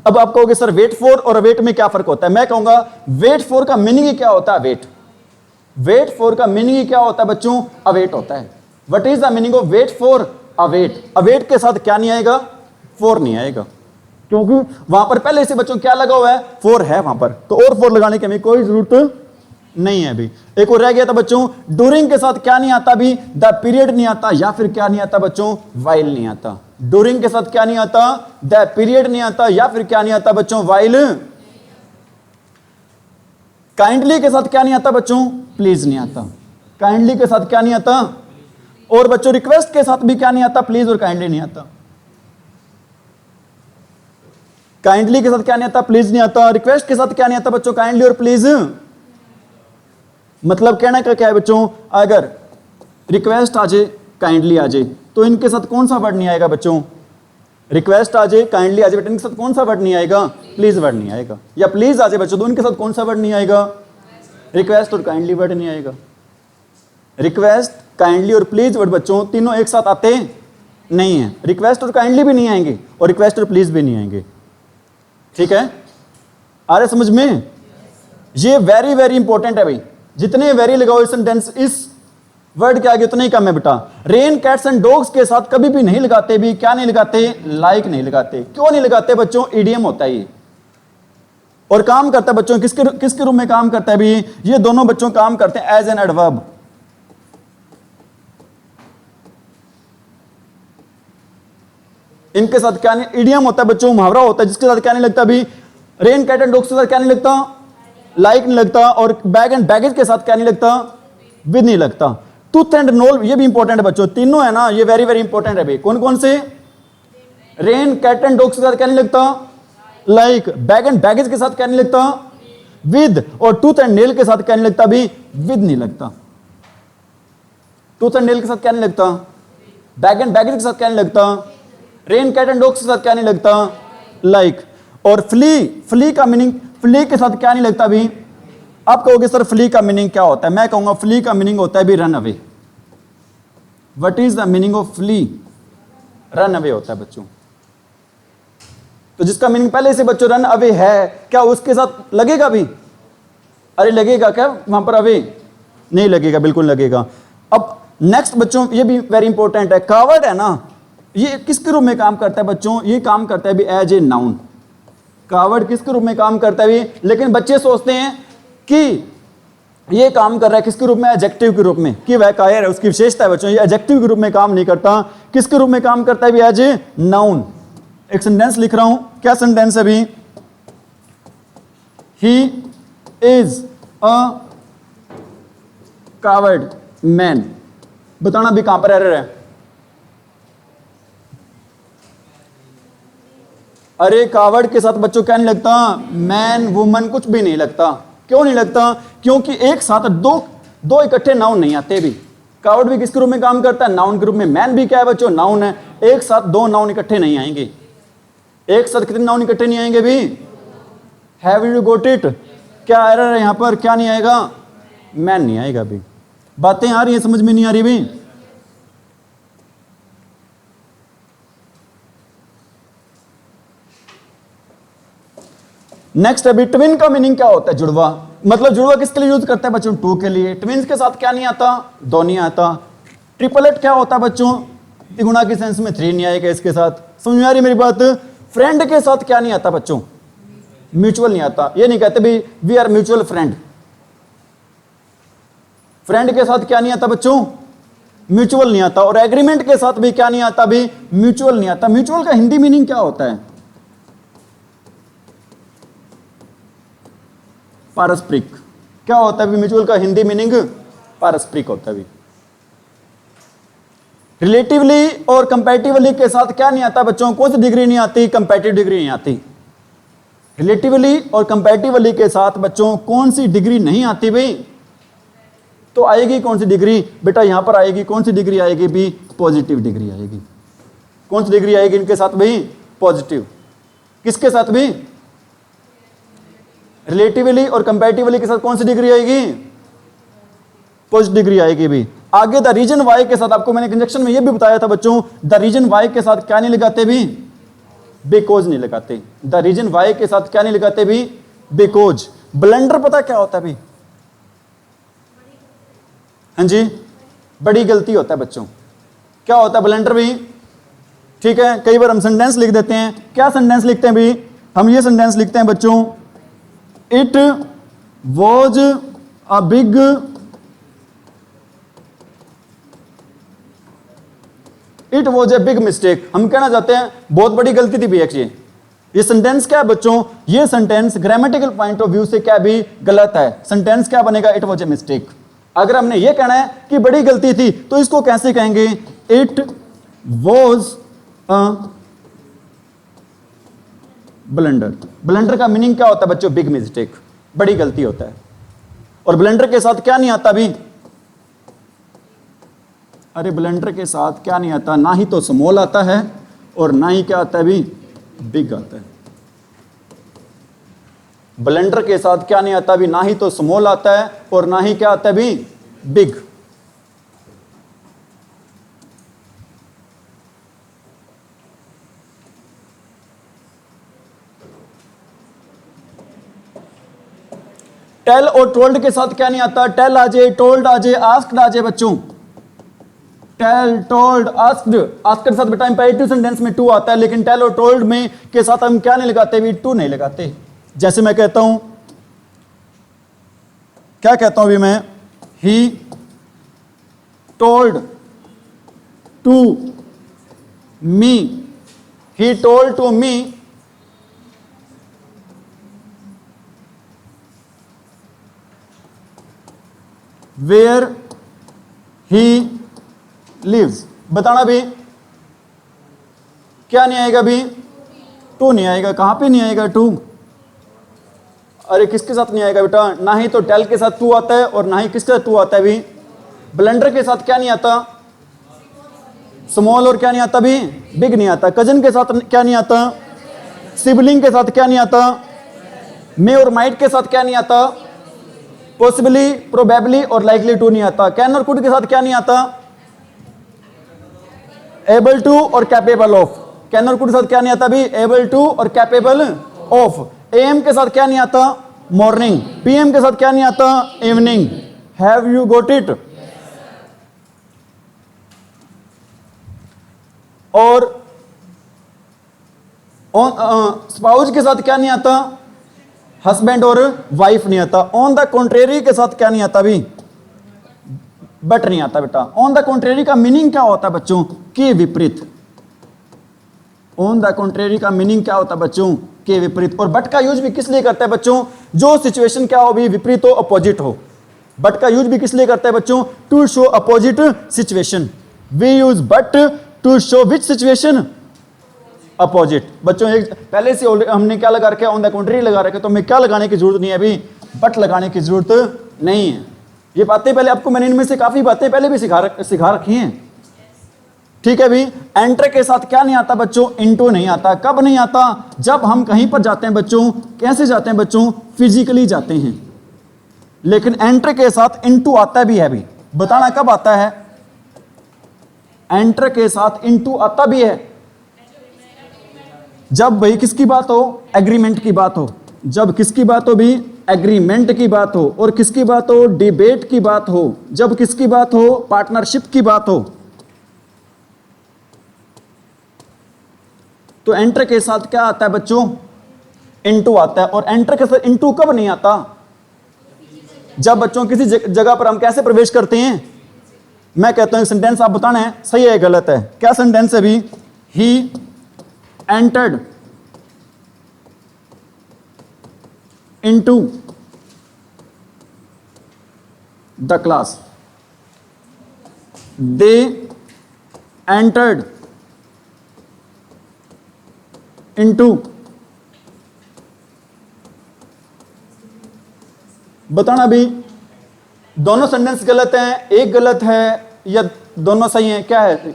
अब आप कहोगे सर वेट फोर और अवेट में क्या फर्क होता है? मैं कहूंगा वेट फोर का मीनिंग ही क्या होता है? अवेट। वेट फोर का मीनिंग ही क्या होता है बच्चों? अवेट होता है। What is the meaning of wait for await? await के साथ क्या नहीं आएगा? फोर नहीं आएगा, क्योंकि वहां पर पहले से बच्चों क्या लगा हुआ है? फोर है वहां पर, तो और फोर लगाने की हमें कोई जरूरत नहीं है अभी। एक और रह गया था बच्चों, ड्यूरिंग के साथ क्या नहीं आता अभी? द पीरियड नहीं आता, या फिर क्या नहीं आता बच्चों? वाइल नहीं आता। ड्यूरिंग के साथ क्या नहीं आता? द पीरियड नहीं आता, या फिर क्या नहीं आता बच्चों? वाइल। काइंडली के साथ क्या नहीं आता बच्चों? प्लीज नहीं आता। काइंडली के साथ क्या नहीं आता? और बच्चों रिक्वेस्ट के साथ भी क्या नहीं आता? प्लीज और काइंडली नहीं आता। काइंडली के साथ क्या नहीं आता? प्लीज नहीं आता। रिक्वेस्ट के साथ क्या नहीं आता बच्चों? काइंडली और प्लीज। मतलब कहने का क्या है बच्चों? अगर रिक्वेस्ट आ जाए, काइंडली आ जाए, तो इनके साथ कौन सा वर्ड नहीं आएगा बच्चों? रिक्वेस्ट आ जाए, काइंडली आ जाए, बेटा इनके साथ कौन सा वर्ड नहीं आएगा? प्लीज वर्ड नहीं आएगा। या प्लीज आ जाए बच्चों, तो इनके साथ कौन सा वर्ड नहीं आएगा? रिक्वेस्ट और काइंडली वर्ड नहीं आएगा। रिक्वेस्ट, काइंडली और प्लीज वर्ड बच्चों तीनों एक साथ आते नहीं है। रिक्वेस्ट और काइंडली भी नहीं आएंगे और रिक्वेस्ट और प्लीज भी नहीं आएंगे। ठीक है, आ रहे समझ में? ये वेरी वेरी इंपॉर्टेंट है भाई। जितने वेरी लगाओ इस सेंटेंस, इस वर्ड के आगे उतने ही कम है बेटा। रेन, कैट्स एंड डॉग्स के साथ कभी भी नहीं लगाते भी। क्या नहीं लगाते? लाइक नहीं लगाते। क्यों नहीं लगाते बच्चों? इडियम होता है ये, और काम करता है बच्चों किसके रूप में काम करता है भी? ये दोनों बच्चों काम करते हैं एज एन एडवर्ब। इनके साथ क्या नहीं? इडियम होता है बच्चों, मुहावरा होता है, जिसके साथ क्या नहीं लगता अभी? रेन, कैट एंड डॉग्स के साथ क्या नहीं लगता? लाइक नहीं लगता। और बैग एंड बैगेज के साथ क्या नहीं लगता? विद नहीं लगता। टूथ एंड नोल, ये भी इंपॉर्टेंट है बच्चों, तीनों है ना, ये वेरी वेरी इंपॉर्टेंट है भाई। कौन कौन से? रेन, कैट एंड डॉग्स के साथ क्या नहीं लगता? लाइक। बैग एंड बैगेज के साथ क्या नहीं लगता? विद। और टूथ एंड नेल के साथ क्या नहीं लगता अभी? विद नहीं लगता। टूथ एंड नेल के साथ क्या नहीं लगता? बैग एंड बैगेज के साथ क्या नहीं लगता? रेन, कैट एंड डॉग्स के साथ क्या नहीं लगता? लाइक। और फ्ली, फ्ली का मीनिंग, फ्ली के साथ क्या नहीं लगता अभी? आप कहोगे सर फ्ली का मीनिंग क्या होता है? मैं कहूंगा फ्ली का मीनिंग होता है भी run away. What is the meaning of flee? Run away होता है बच्चों। तो जिसका मीनिंग पहले से बच्चों रन अवे है, क्या उसके साथ लगेगा भी? अरे लगेगा क्या वहां पर? अवे नहीं लगेगा, बिल्कुल लगेगा। अब नेक्स्ट बच्चों, ये भी वेरी इंपॉर्टेंट है, कावर्ड है ना, ये किसके रूप में काम करता है बच्चों? ये काम करता है भी एज ए नाउन। कावर्ड किसके रूप में काम करता है भी? लेकिन बच्चे सोचते हैं कि ये काम कर रहा है किसके रूप में? एडजेक्टिव के रूप में, कि वह कायर है, उसकी विशेषता है बच्चों। ये एडजेक्टिव के रूप में काम नहीं करता। किसके रूप में काम करता है भी? As a noun. एक सेंटेंस लिख रहा हूं, क्या सेंटेंस है भी? He is a coward man. बताना भी कहां पर एरर है। अरे कावर्ड के साथ बच्चों क्या नहीं लगता, मैन वुमन कुछ भी नहीं लगता। क्यों नहीं लगता? क्योंकि एक साथ दो इकट्ठे नाउन नहीं आते भी। कावर्ड भी किस ग्रुप में काम करता है? नाउन ग्रुप में। मैन भी क्या है बच्चों? नाउन है। एक साथ दो नाउन इकट्ठे नहीं आएंगे। एक साथ कितने नाउन इकट्ठे नहीं आएंगे भी? Have you got it? क्या एरर है यहां पर? क्या नहीं आएगा? मैन नहीं आएगा भी। बातें आ रही है, समझ में नहीं आ रही भी? नेक्स्ट अभी ट्विन का मीनिंग क्या होता है? जुड़वा। मतलब जुड़वा किसके लिए यूज करते हैं बच्चों? टू के लिए। ट्विन्स के साथ क्या नहीं आता? दो नहीं आता। ट्रिपलेट क्या होता है बच्चों? तिगुना की सेंस में थ्री नहीं आएगा इसके साथ। समझ में आ रही मेरी बात? फ्रेंड के साथ क्या नहीं आता बच्चों? म्यूचुअल नहीं आता। ये नहीं कहते भी we are mutual friend. Friend के साथ क्या नहीं आता बच्चों? म्यूचुअल नहीं आता। और एग्रीमेंट के साथ भी क्या नहीं आता भी? म्यूचुअल नहीं आता। म्यूचुअल का हिंदी मीनिंग क्या होता है? पारस्परिक। क्या होता है म्यूचुअल का हिंदी मीनिंग? पारस्परिक होता है। रिलेटिवली और कंपैरेटिवली के साथ क्या नहीं आता बच्चों? कौन सी डिग्री नहीं आती? कंपैरेटिव डिग्री नहीं आती। रिलेटिवली और कंपैरेटिवली के साथ बच्चों कौन सी डिग्री नहीं आती भाई? तो आएगी कौन सी डिग्री बेटा? यहां पर आएगी कौन सी डिग्री आएगी भी? पॉजिटिव डिग्री आएगी। कौन सी डिग्री आएगी इनके साथ भाई? पॉजिटिव। किसके साथ भी? रिलेटिवली और कंपैरेटिवली के साथ कौन सी डिग्री आएगी? पॉजिटिव डिग्री आएगी भी। आगे द रीजन वाई के साथ आपको मैंने कंजक्शन में यह भी बताया था बच्चों, द रीजन वाई के साथ क्या नहीं लगाते भी? बिकॉज नहीं लगाते। द रीजन वाई के साथ क्या नहीं लगाते भी? बिकॉज। ब्लंडर पता क्या होता है भी? हाँ जी, बड़ी गलती होता है बच्चों। क्या होता है ब्लंडर भी? ठीक है, कई बार हम सेंटेंस लिख देते हैं। क्या सेंटेंस लिखते हैं भी? हम ये सेंटेंस लिखते हैं बच्चों, it was a big it was a big mistake. हम कहना चाहते हैं बहुत बड़ी गलती थी भैया। ये सेंटेंस क्या है बच्चों? ये sentence grammatical point of view से क्या भी गलत है। सेंटेंस क्या बनेगा? It was a mistake. अगर हमने ये कहना है कि बड़ी गलती थी तो इसको कैसे कहेंगे? It was a blunder. Blunder का मीनिंग क्या होता है बच्चों? बिग मिस्टेक, बड़ी गलती होता है। और ब्लंडर के साथ क्या नहीं आता भी? अरे ब्लंडर के साथ क्या नहीं आता? ना ही तो स्मॉल आता है और ना ही क्या आता है भी? बिग आता है। ब्लंडर के साथ क्या नहीं आता भी? ना ही तो स्मॉल आता है और ना ही क्या आता है भी? बिग। टेल और टोल्ड के साथ क्या नहीं आता? टेल आ जाए, टोल्ड आ जाए, आस्क्ड आ जाए बच्चों। Tell, told, asked. आस्क्ड के साथ बेटा इंपेरेटिव सेंटेंस में टू आता है, लेकिन टेल और टोल्ड में के साथ हम क्या नहीं लगाते भी? टू नहीं लगाते। जैसे मैं कहता हूं, क्या कहता हूं अभी मैं? He told to me. He told to me where he lives. बताना भी क्या नहीं आएगा भी? टू नहीं आएगा। कहां पे नहीं आएगा टू? अरे किसके साथ नहीं आएगा बेटा? ना ही तो टेल के साथ टू आता है और ना ही किसके साथ टू आता है भी? ब्लंडर के साथ क्या नहीं आता? स्मॉल। और क्या नहीं आता भी? बिग नहीं आता। कजन के साथ क्या नहीं आता? सिबलिंग के साथ क्या नहीं आता? मे और माइट के साथ क्या नहीं आता? पॉसिबली, प्रोबेबली और लाइकली टू नहीं आता। कैन और कुड के साथ क्या नहीं आता? एबल टू और कैपेबल ऑफ। कैन और कुड के साथ क्या नहीं आता भी? एबल टू और कैपेबल ऑफ। एम के साथ क्या नहीं आता? मॉर्निंग। पीएम के साथ क्या नहीं आता? Evening. Have you got it? और स्पाउस के साथ क्या नहीं आता? हस्बैंड और वाइफ नहीं आता। ऑन द कॉन्ट्रेरी के साथ क्या नहीं आता भी? बट नहीं आता बेटा। ऑन द कॉन्ट्रेरी का मीनिंग क्या होता है बच्चों? के विपरीत। ऑन द कॉन्ट्रेरी का मीनिंग क्या होता है बच्चों? के विपरीत। और बट का यूज भी किस लिए करता है बच्चों? जो सिचुएशन क्या हो भी विपरीत हो, अपोजिट हो। बट का यूज भी किस लिए करते हैं बच्चों? To show opposite situation. We use but to show which situation? Opposite. बच्चों एक पहले से हमने क्या लगा रखे, ऑन द कॉन्ट्री लगा रखे, तो हमें क्या लगाने की जरूरत नहीं है, अभी बट लगाने की जरूरत नहीं है। ये बातें पहले आपको मैंने इनमें से काफी बातें पहले भी सिखा रखी हैं, ठीक है भी। एंटर के साथ क्या नहीं आता बच्चों? इनटू नहीं आता। कब नहीं आता? जब हम कहीं पर जाते हैं बच्चों। कैसे जाते हैं बच्चों? फिजिकली जाते हैं। लेकिन एंटर के साथ इनटू आता भी है भी। बताना कब आता है? एंटर के साथ इनटू आता भी है जब भाई किसकी बात हो? एग्रीमेंट की बात हो। जब किसकी बात हो भी? एग्रीमेंट की बात हो। और किसकी बात हो? डिबेट की बात हो। जब किसकी बात हो? पार्टनरशिप की बात हो। तो एंटर के साथ क्या आता है बच्चों? इनटू आता है। और एंटर के साथ इनटू कब नहीं आता? जब बच्चों किसी जगह पर हम कैसे प्रवेश करते हैं? मैं कहता हूं सेंटेंस आप बताना है सही है गलत है। क्या सेंटेंस है भी? He entered into the class. They entered into. बताना भी दोनों सेंटेंस गलत हैं, एक गलत है या दोनों सही हैं? क्या है?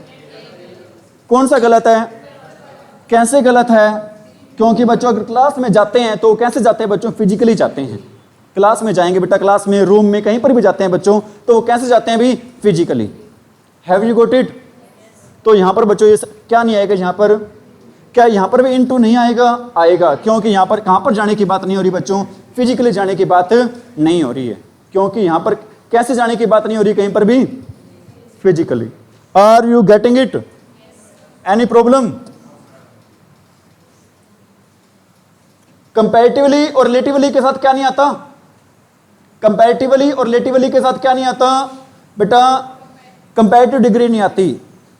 कौन सा गलत है? कैसे गलत है? क्योंकि बच्चों अगर क्लास में जाते हैं तो कैसे जाते हैं बच्चों? फिजिकली जाते हैं। क्लास में जाएंगे बेटा, क्लास में, रूम में, कहीं पर भी जाते हैं बच्चों, तो कैसे जाते हैं भी? Physically. Have you got it? तो यहां पर बच्चों ये क्या नहीं आएगा यहां पर? क्या यहां पर भी इनटू नहीं आएगा? आएगा, क्योंकि यहां पर कहां पर जाने की बात नहीं हो रही बच्चों? फिजिकली जाने की बात नहीं हो रही है। क्योंकि यहां पर कैसे जाने की बात नहीं हो रही कहीं पर भी? Physically. Are you getting it? Any problem? Comparatively और रिलेटिवली के साथ क्या नहीं आता? कंपैरेटिवली और रिलेटिवली के साथ क्या नहीं आता बेटा? कंपैरेटिव डिग्री नहीं आती।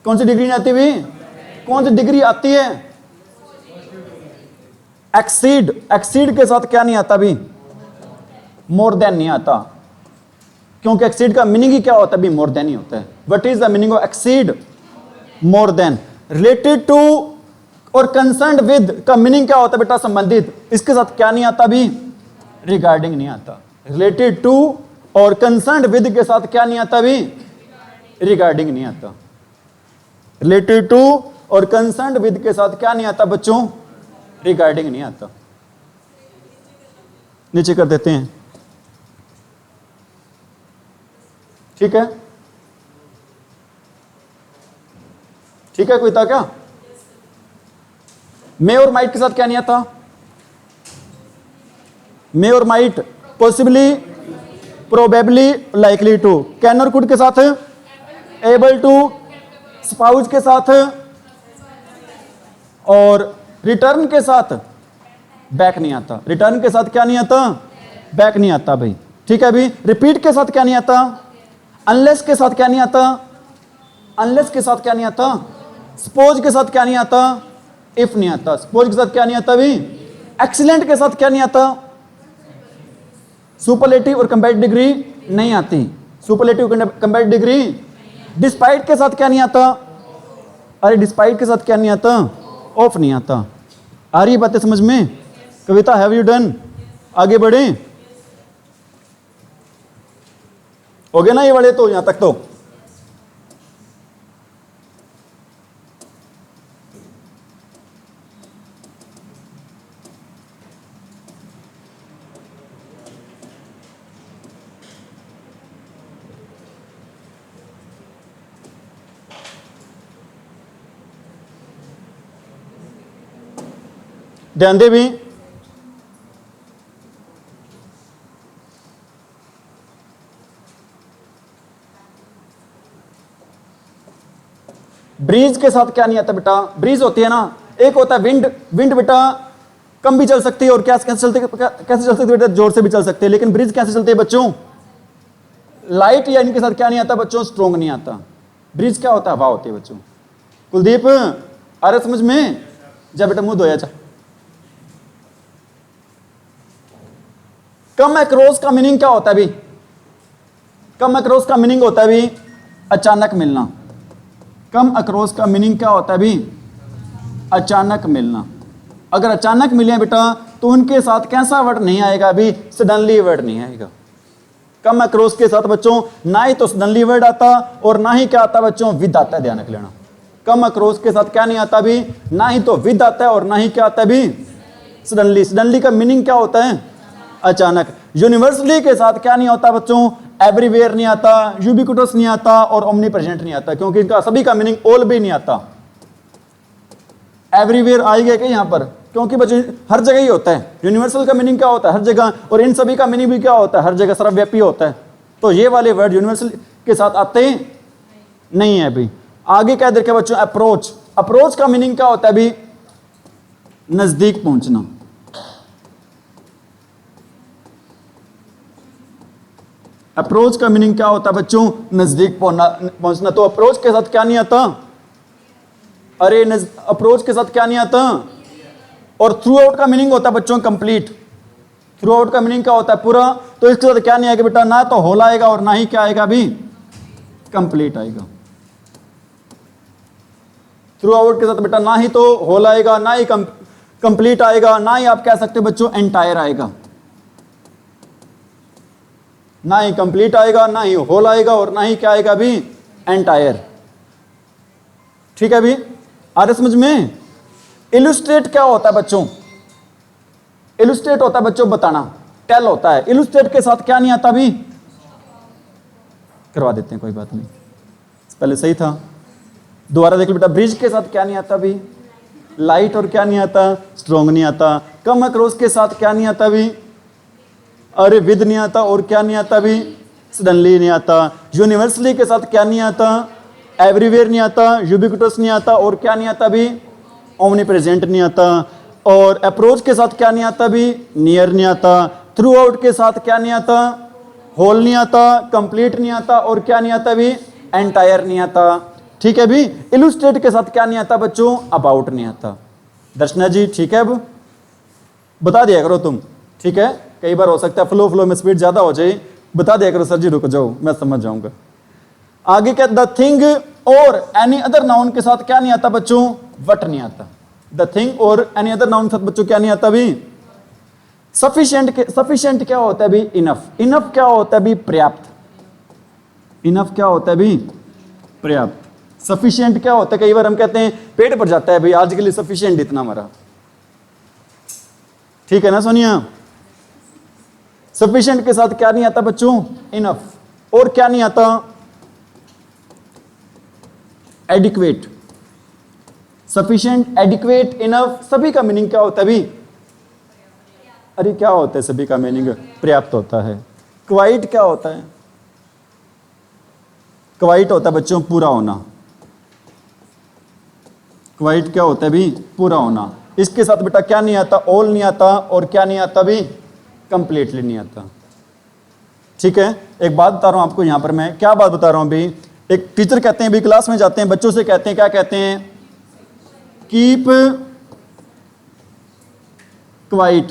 कौन सी डिग्री नहीं आती भी? कौन सी डिग्री आती है? एक्सीड। एक्सीड के साथ क्या नहीं आता भी? मोर देन नहीं आता। क्योंकि एक्सीड का मीनिंग ही क्या होता है भी? मोर देन ही होता है। What is the meaning of exceed? More than. Related to और कंसर्न्ड विद का मीनिंग क्या होता है बेटा? संबंधित। इसके साथ क्या नहीं आता भी? रिगार्डिंग नहीं आता। रिलेटेड टू और कंसर्न्ड विद के साथ क्या नहीं आता भी? रिगार्डिंग नहीं आता। रिलेटेड टू और कंसर्न्ड विद के साथ क्या नहीं आता बच्चों? रिगार्डिंग नहीं आता। नीचे कर देते हैं, ठीक है? ठीक है, कोई था क्या? मे और माइट के साथ क्या नहीं आता? मे और might, possibly, probably, likely to. Can और कुड के साथ एबल टू, स्पाउस के साथ और रिटर्न के साथ बैक नहीं आता। रिटर्न के साथ क्या नहीं आता? बैक नहीं आता भाई, ठीक है भाई। रिपीट के साथ क्या नहीं आता? अनलेस के साथ क्या नहीं आता? अनलेस के साथ क्या नहीं आता? सपोज के साथ क्या नहीं आता? इफ नहीं आता। सपोज के साथ क्या नहीं आता भी? एक्सीलेंट के साथ क्या नहीं आता? सुपरलेटिव और कंपैरेटिव डिग्री नहीं आती। Superlative comparative degree. डिस्पाइट के साथ क्या नहीं आता? अरे डिस्पाइट के साथ क्या नहीं आता? ऑफ नहीं आता। आ रही बातें समझ में? कविता, हैव यू डन? आगे बढ़े? हो गया ना ये वाले? तो यहां तक तो ध्यान दे भी। ब्रीज के साथ क्या नहीं आता बेटा? ब्रीज होती है ना, एक होता है विंड। विंड बेटा कम भी चल सकती है और कैसे चलती है बेटा? जोर से भी चल सकती है। लेकिन ब्रीज कैसे चलती है बच्चों? लाइट या इनके साथ क्या नहीं आता बच्चों? स्ट्रोंग नहीं आता। ब्रीज क्या होता है? हवा होती है बच्चों। कुलदीप, आ रहा समझ में? जा बेटा मुंह धोया जा। कम अक्रॉस का मीनिंग क्या होता है भी? कम अक्रॉस का मीनिंग होता है भी अचानक मिलना। कम अक्रॉस का मीनिंग क्या होता है भी? अचानक मिलना। अगर अचानक मिले बेटा तो उनके साथ कैसा वर्ड नहीं आएगा अभी? सडनली वर्ड नहीं आएगा। कम अक्रॉस के साथ बच्चों ना ही तो सडनली वर्ड आता और ना ही क्या आता बच्चों? विद आता है, ध्यान रख लेना। कम अक्रॉस के साथ क्या नहीं आता भी? ना ही तो विद आता है और ना ही क्या आता है भी? सडनली। सडनली का मीनिंग क्या होता है? अचानक। यूनिवर्सली के साथ क्या नहीं होता बच्चों? एवरीवेयर नहीं आता, यूबिक्विटस नहीं आता और ओमनी प्रेजेंट नहीं आता, क्योंकि इनका सभी का मीनिंग ऑल भी नहीं आता। एवरीवेयर आएगा क्या यहां पर? क्योंकि बच्चों हर जगह ही होता है। यूनिवर्सल का मीनिंग क्या होता है? हर जगह। और इन सभी का मीनिंग भी क्या होता है? हर जगह, सर्वव्यापी होता है। तो ये वाले वर्ड यूनिवर्सल के साथ आते नहीं है अभी। आगे क्या देखिए बच्चों? अप्रोच। अप्रोच का मीनिंग क्या होता है अभी? नजदीक पहुंचना। अप्रोच का मीनिंग क्या होता है बच्चों? नजदीक पहुंचना। तो अप्रोच के साथ क्या नहीं आता? अरे अप्रोच के साथ क्या नहीं आता? और थ्रू आउट का मीनिंग होता है बच्चों कंप्लीट। थ्रू आउट का मीनिंग क्या होता है? पूरा। तो इसके साथ क्या नहीं आएगा बेटा? ना तो होल आएगा और ना ही क्या आएगा अभी? कंप्लीट आएगा। थ्रू आउट के साथ बेटा ना ही तो होल आएगा, ना ही कंप्लीट आएगा, ना ही आप कह सकते बच्चों एंटायर आएगा। ना ही कंप्लीट आएगा, ना ही होल आएगा और ना ही क्या आएगा अभी? एंटायर। ठीक है अभी? आ रहा समझ में? इलुस्ट्रेट क्या होता है बच्चों? इलुस्ट्रेट होता है बच्चों बताना। टेल होता है। इलुस्ट्रेट के साथ क्या नहीं आता अभी? करवा देते हैं, कोई बात नहीं, पहले सही था। दोबारा देख लो बेटा। ब्रिज के साथ क्या नहीं आता अभी? लाइट। और क्या नहीं आता? स्ट्रॉन्ग नहीं आता। कम अक्रॉस के साथ क्या नहीं आता अभी? अरे विद नहीं आता। और क्या नहीं आता अभी? सडनली नहीं आता। यूनिवर्सली के साथ क्या नहीं आता? एवरीवेयर नहीं आता, यूबिक्विटस नहीं आता और क्या नहीं आता अभी? ओमनी प्रेजेंट नहीं आता। और अप्रोच के साथ क्या नहीं आता अभी? नियर नहीं आता। थ्रू आउट के साथ क्या नहीं आता? होल नहीं आता, कंप्लीट नहीं आता और क्या नहीं आता अभी? एंटायर नहीं आता। ठीक है भी? इलुस्ट्रेट के साथ क्या नहीं आता बच्चों? अबाउट नहीं आता। दर्शना जी ठीक है? अब बता दिया करो तुम। ठीक है? कई बार हो सकता है फ्लो में स्पीड ज्यादा हो जाए, बता दिया करो सर जी, रुक जाओ मैं समझ जाऊंगा। आगे क्या? द थिंग और एनी अदर नाउन के साथ क्या नहीं आता बच्चों? वट नहीं आता। द थिंग और एनी अदर नाउन के साथ बच्चों क्या नहीं आता भी? सफिशिएंट क्या होता है भी? इनफ। इनफ क्या होता है भी? पर्याप्त। इनफ क्या होता है भी? पर्याप्त। सफिशिएंट क्या होता है? कई बार हम कहते हैं पेट भर जाता है भाई, आज के लिए सफिशिएंट इतना हमारा। ठीक है ना सोनिया? सफिशिएंट के साथ क्या नहीं आता बच्चों? इनफ। और क्या नहीं आता? एडिक्वेट। सफिशिएंट, एडिक्वेट, इनफ, सभी का मीनिंग क्या होता है भी? अरे क्या होता है सभी का मीनिंग? पर्याप्त होता है। क्वाइट क्या होता है? क्वाइट होता है बच्चों पूरा होना। क्वाइट क्या होता है भी? पूरा होना। इसके साथ बेटा क्या नहीं आता? ऑल नहीं आता और क्या नहीं आता भी? कंप्लीटली नहीं आता। ठीक है? एक बात बता रहा हूं आपको, यहां पर मैं क्या बात बता रहा हूं भी? एक टीचर कहते हैं भी, क्लास में जाते हैं बच्चों से कहते हैं, क्या कहते हैं? Keep quiet.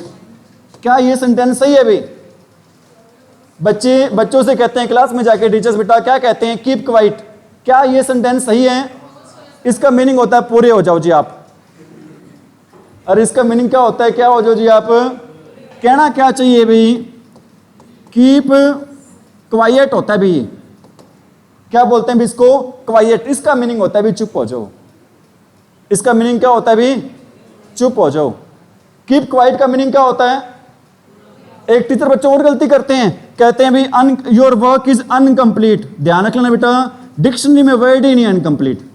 क्या ये सेंटेंस सही है भी? बच्चों से कहते हैं क्लास में जाके टीचर्स, बेटा क्या कहते हैं? Keep quiet. क्या ये सेंटेंस सही है? इसका मीनिंग होता है पूरे हो जाओ जी आप। और इसका मीनिंग क्या होता है? क्या हो जाओ जी आप। कहना क्या चाहिए भी? कीप क्वाइट होता है भी। क्या बोलते हैं भी इसको? क्वाइट। इसका मीनिंग होता है भी चुप हो जाओ। इसका मीनिंग क्या होता है भी? चुप हो जाओ। कीप क्वाइट का मीनिंग क्या होता है? एक टीचर बच्चों और गलती करते हैं, कहते हैं भी योर वर्क इज अनकंप्लीट। ध्यान रख लेना बेटा, डिक्शनरी में वर्ड ही नहीं अनकंप्लीट।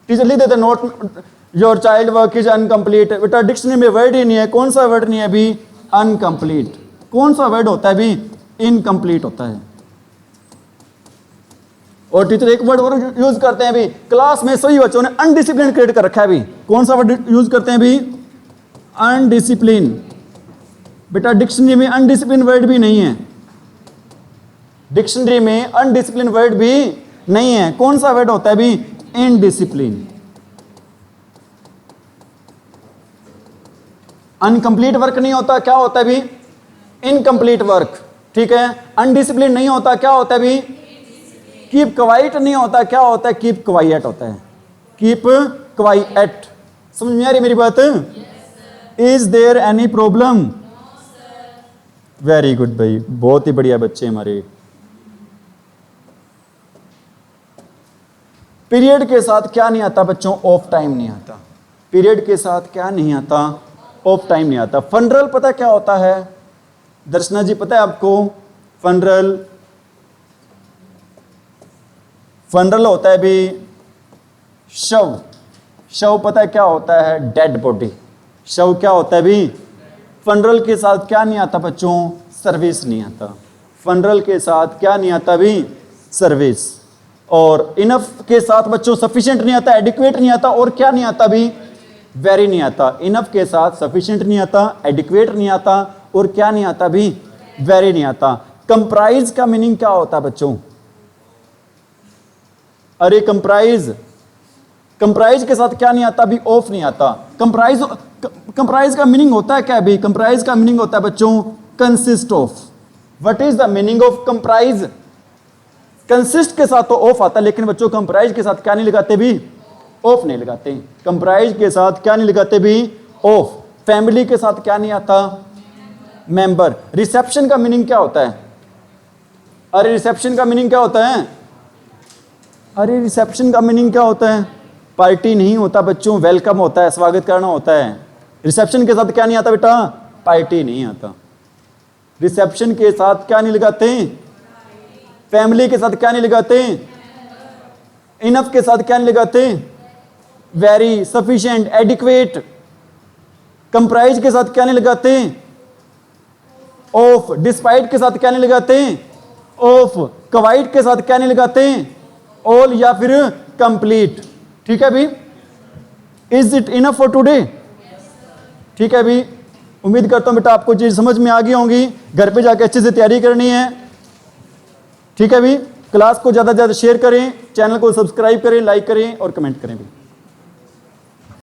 टीचर लिख देते not your child work is uncomplete. बेटा डिक्शनरी में वर्ड ही नहीं है। कौन सा वर्ड नहीं है भी? अनकंप्लीट। कौन सा वर्ड होता है भी? इनकंप्लीट होता है। और टीचर एक वर्ड और यूज करते हैं भी, क्लास में सभी बच्चों ने अनडिसिप्लिन क्रिएट कर रखा है भी। कौन सा वर्ड यूज करते हैं भी? अनडिसिप्लिन। बेटा डिक्शनरी में अनडिसिप्लिन वर्ड भी नहीं है। डिक्शनरी में अनडिसिप्लिन वर्ड भी नहीं है। कौन सा वर्ड होता है भी? इनडिसिप्लिन। अनकंप्लीट वर्क नहीं होता, क्या होता है भी? इनकम्प्लीट वर्क, ठीक है। अनडिसिप्लिन नहीं होता, क्या होता है भी? कीप क्वाइट नहीं होता, क्या होता है? कीप क्वाइट होता है, कीप क्वाइट। समझ में आ रही मेरी बात? Is there any problem? Very good भाई, बहुत ही बढ़िया बच्चे हमारे। पीरियड के साथ क्या नहीं आता बच्चों? ऑफ टाइम नहीं आता। पीरियड के साथ क्या नहीं आता? ऑफ टाइम नहीं आता। फनरल पता क्या होता है? दर्शना जी पता है आपको? फनरल, फनरल होता है भी शव। शव पता है क्या होता है? Dead body. शव क्या होता है भी? फनरल के साथ क्या नहीं आता बच्चों? सर्विस नहीं आता। फनरल के साथ क्या नहीं आता भी? सर्विस। और इनफ के साथ बच्चों सफिशिएंट नहीं आता, एडिक्वेट नहीं आता, और क्या नहीं आता भी? वेरी नहीं आता। इनफ के साथ सफिशिएंट नहीं आता, एडिक्वेट नहीं आता, और क्या नहीं आता भी? वेरी नहीं आता। कंप्राइज का मीनिंग क्या होता है बच्चों? अरे कंप्राइज, कंप्राइज के साथ क्या नहीं आता भी? ऑफ नहीं आता। कंप्राइज का मीनिंग होता है क्या भी? कंप्राइज का मीनिंग होता है बच्चों consist of. What is the meaning of comprise? Consist के साथ तो ऑफ आता है, लेकिन बच्चों कंप्राइज के साथ क्या नहीं लगाते भी? ऑफ नहीं लगाते। कंप्राइज के साथ क्या नहीं लगाते भी? ऑफ। फैमिली के साथ क्या नहीं आता? मेंबर। रिसेप्शन का मीनिंग क्या होता है? अरे रिसेप्शन का मीनिंग क्या होता है? अरे रिसेप्शन का मीनिंग क्या होता है? पार्टी नहीं होता बच्चों, वेलकम होता है, स्वागत करना होता है। रिसेप्शन के साथ क्या नहीं आता बेटा? पार्टी नहीं आता। रिसेप्शन के साथ क्या नहीं लगाते? फैमिली के साथ क्या नहीं लगाते? इनफ के साथ क्या नहीं लगाते? Very, sufficient, adequate. कंप्राइज के साथ क्या नहीं लगाते? ऑफ। डिस्पाइट के साथ क्या नहीं लगाते? ऑफ। क्वाइट के साथ क्या नहीं लगाते? ऑल या फिर कंप्लीट। ठीक है भी? Is it enough for today? ठीक है भी? उम्मीद करता हूं बेटा आपको चीज समझ में आ गई होंगी। घर पे जाके अच्छे से तैयारी करनी है। ठीक है भी? क्लास को ज्यादा से ज्यादा शेयर करें, चैनल को सब्सक्राइब करें, लाइक करें और कमेंट करें भी।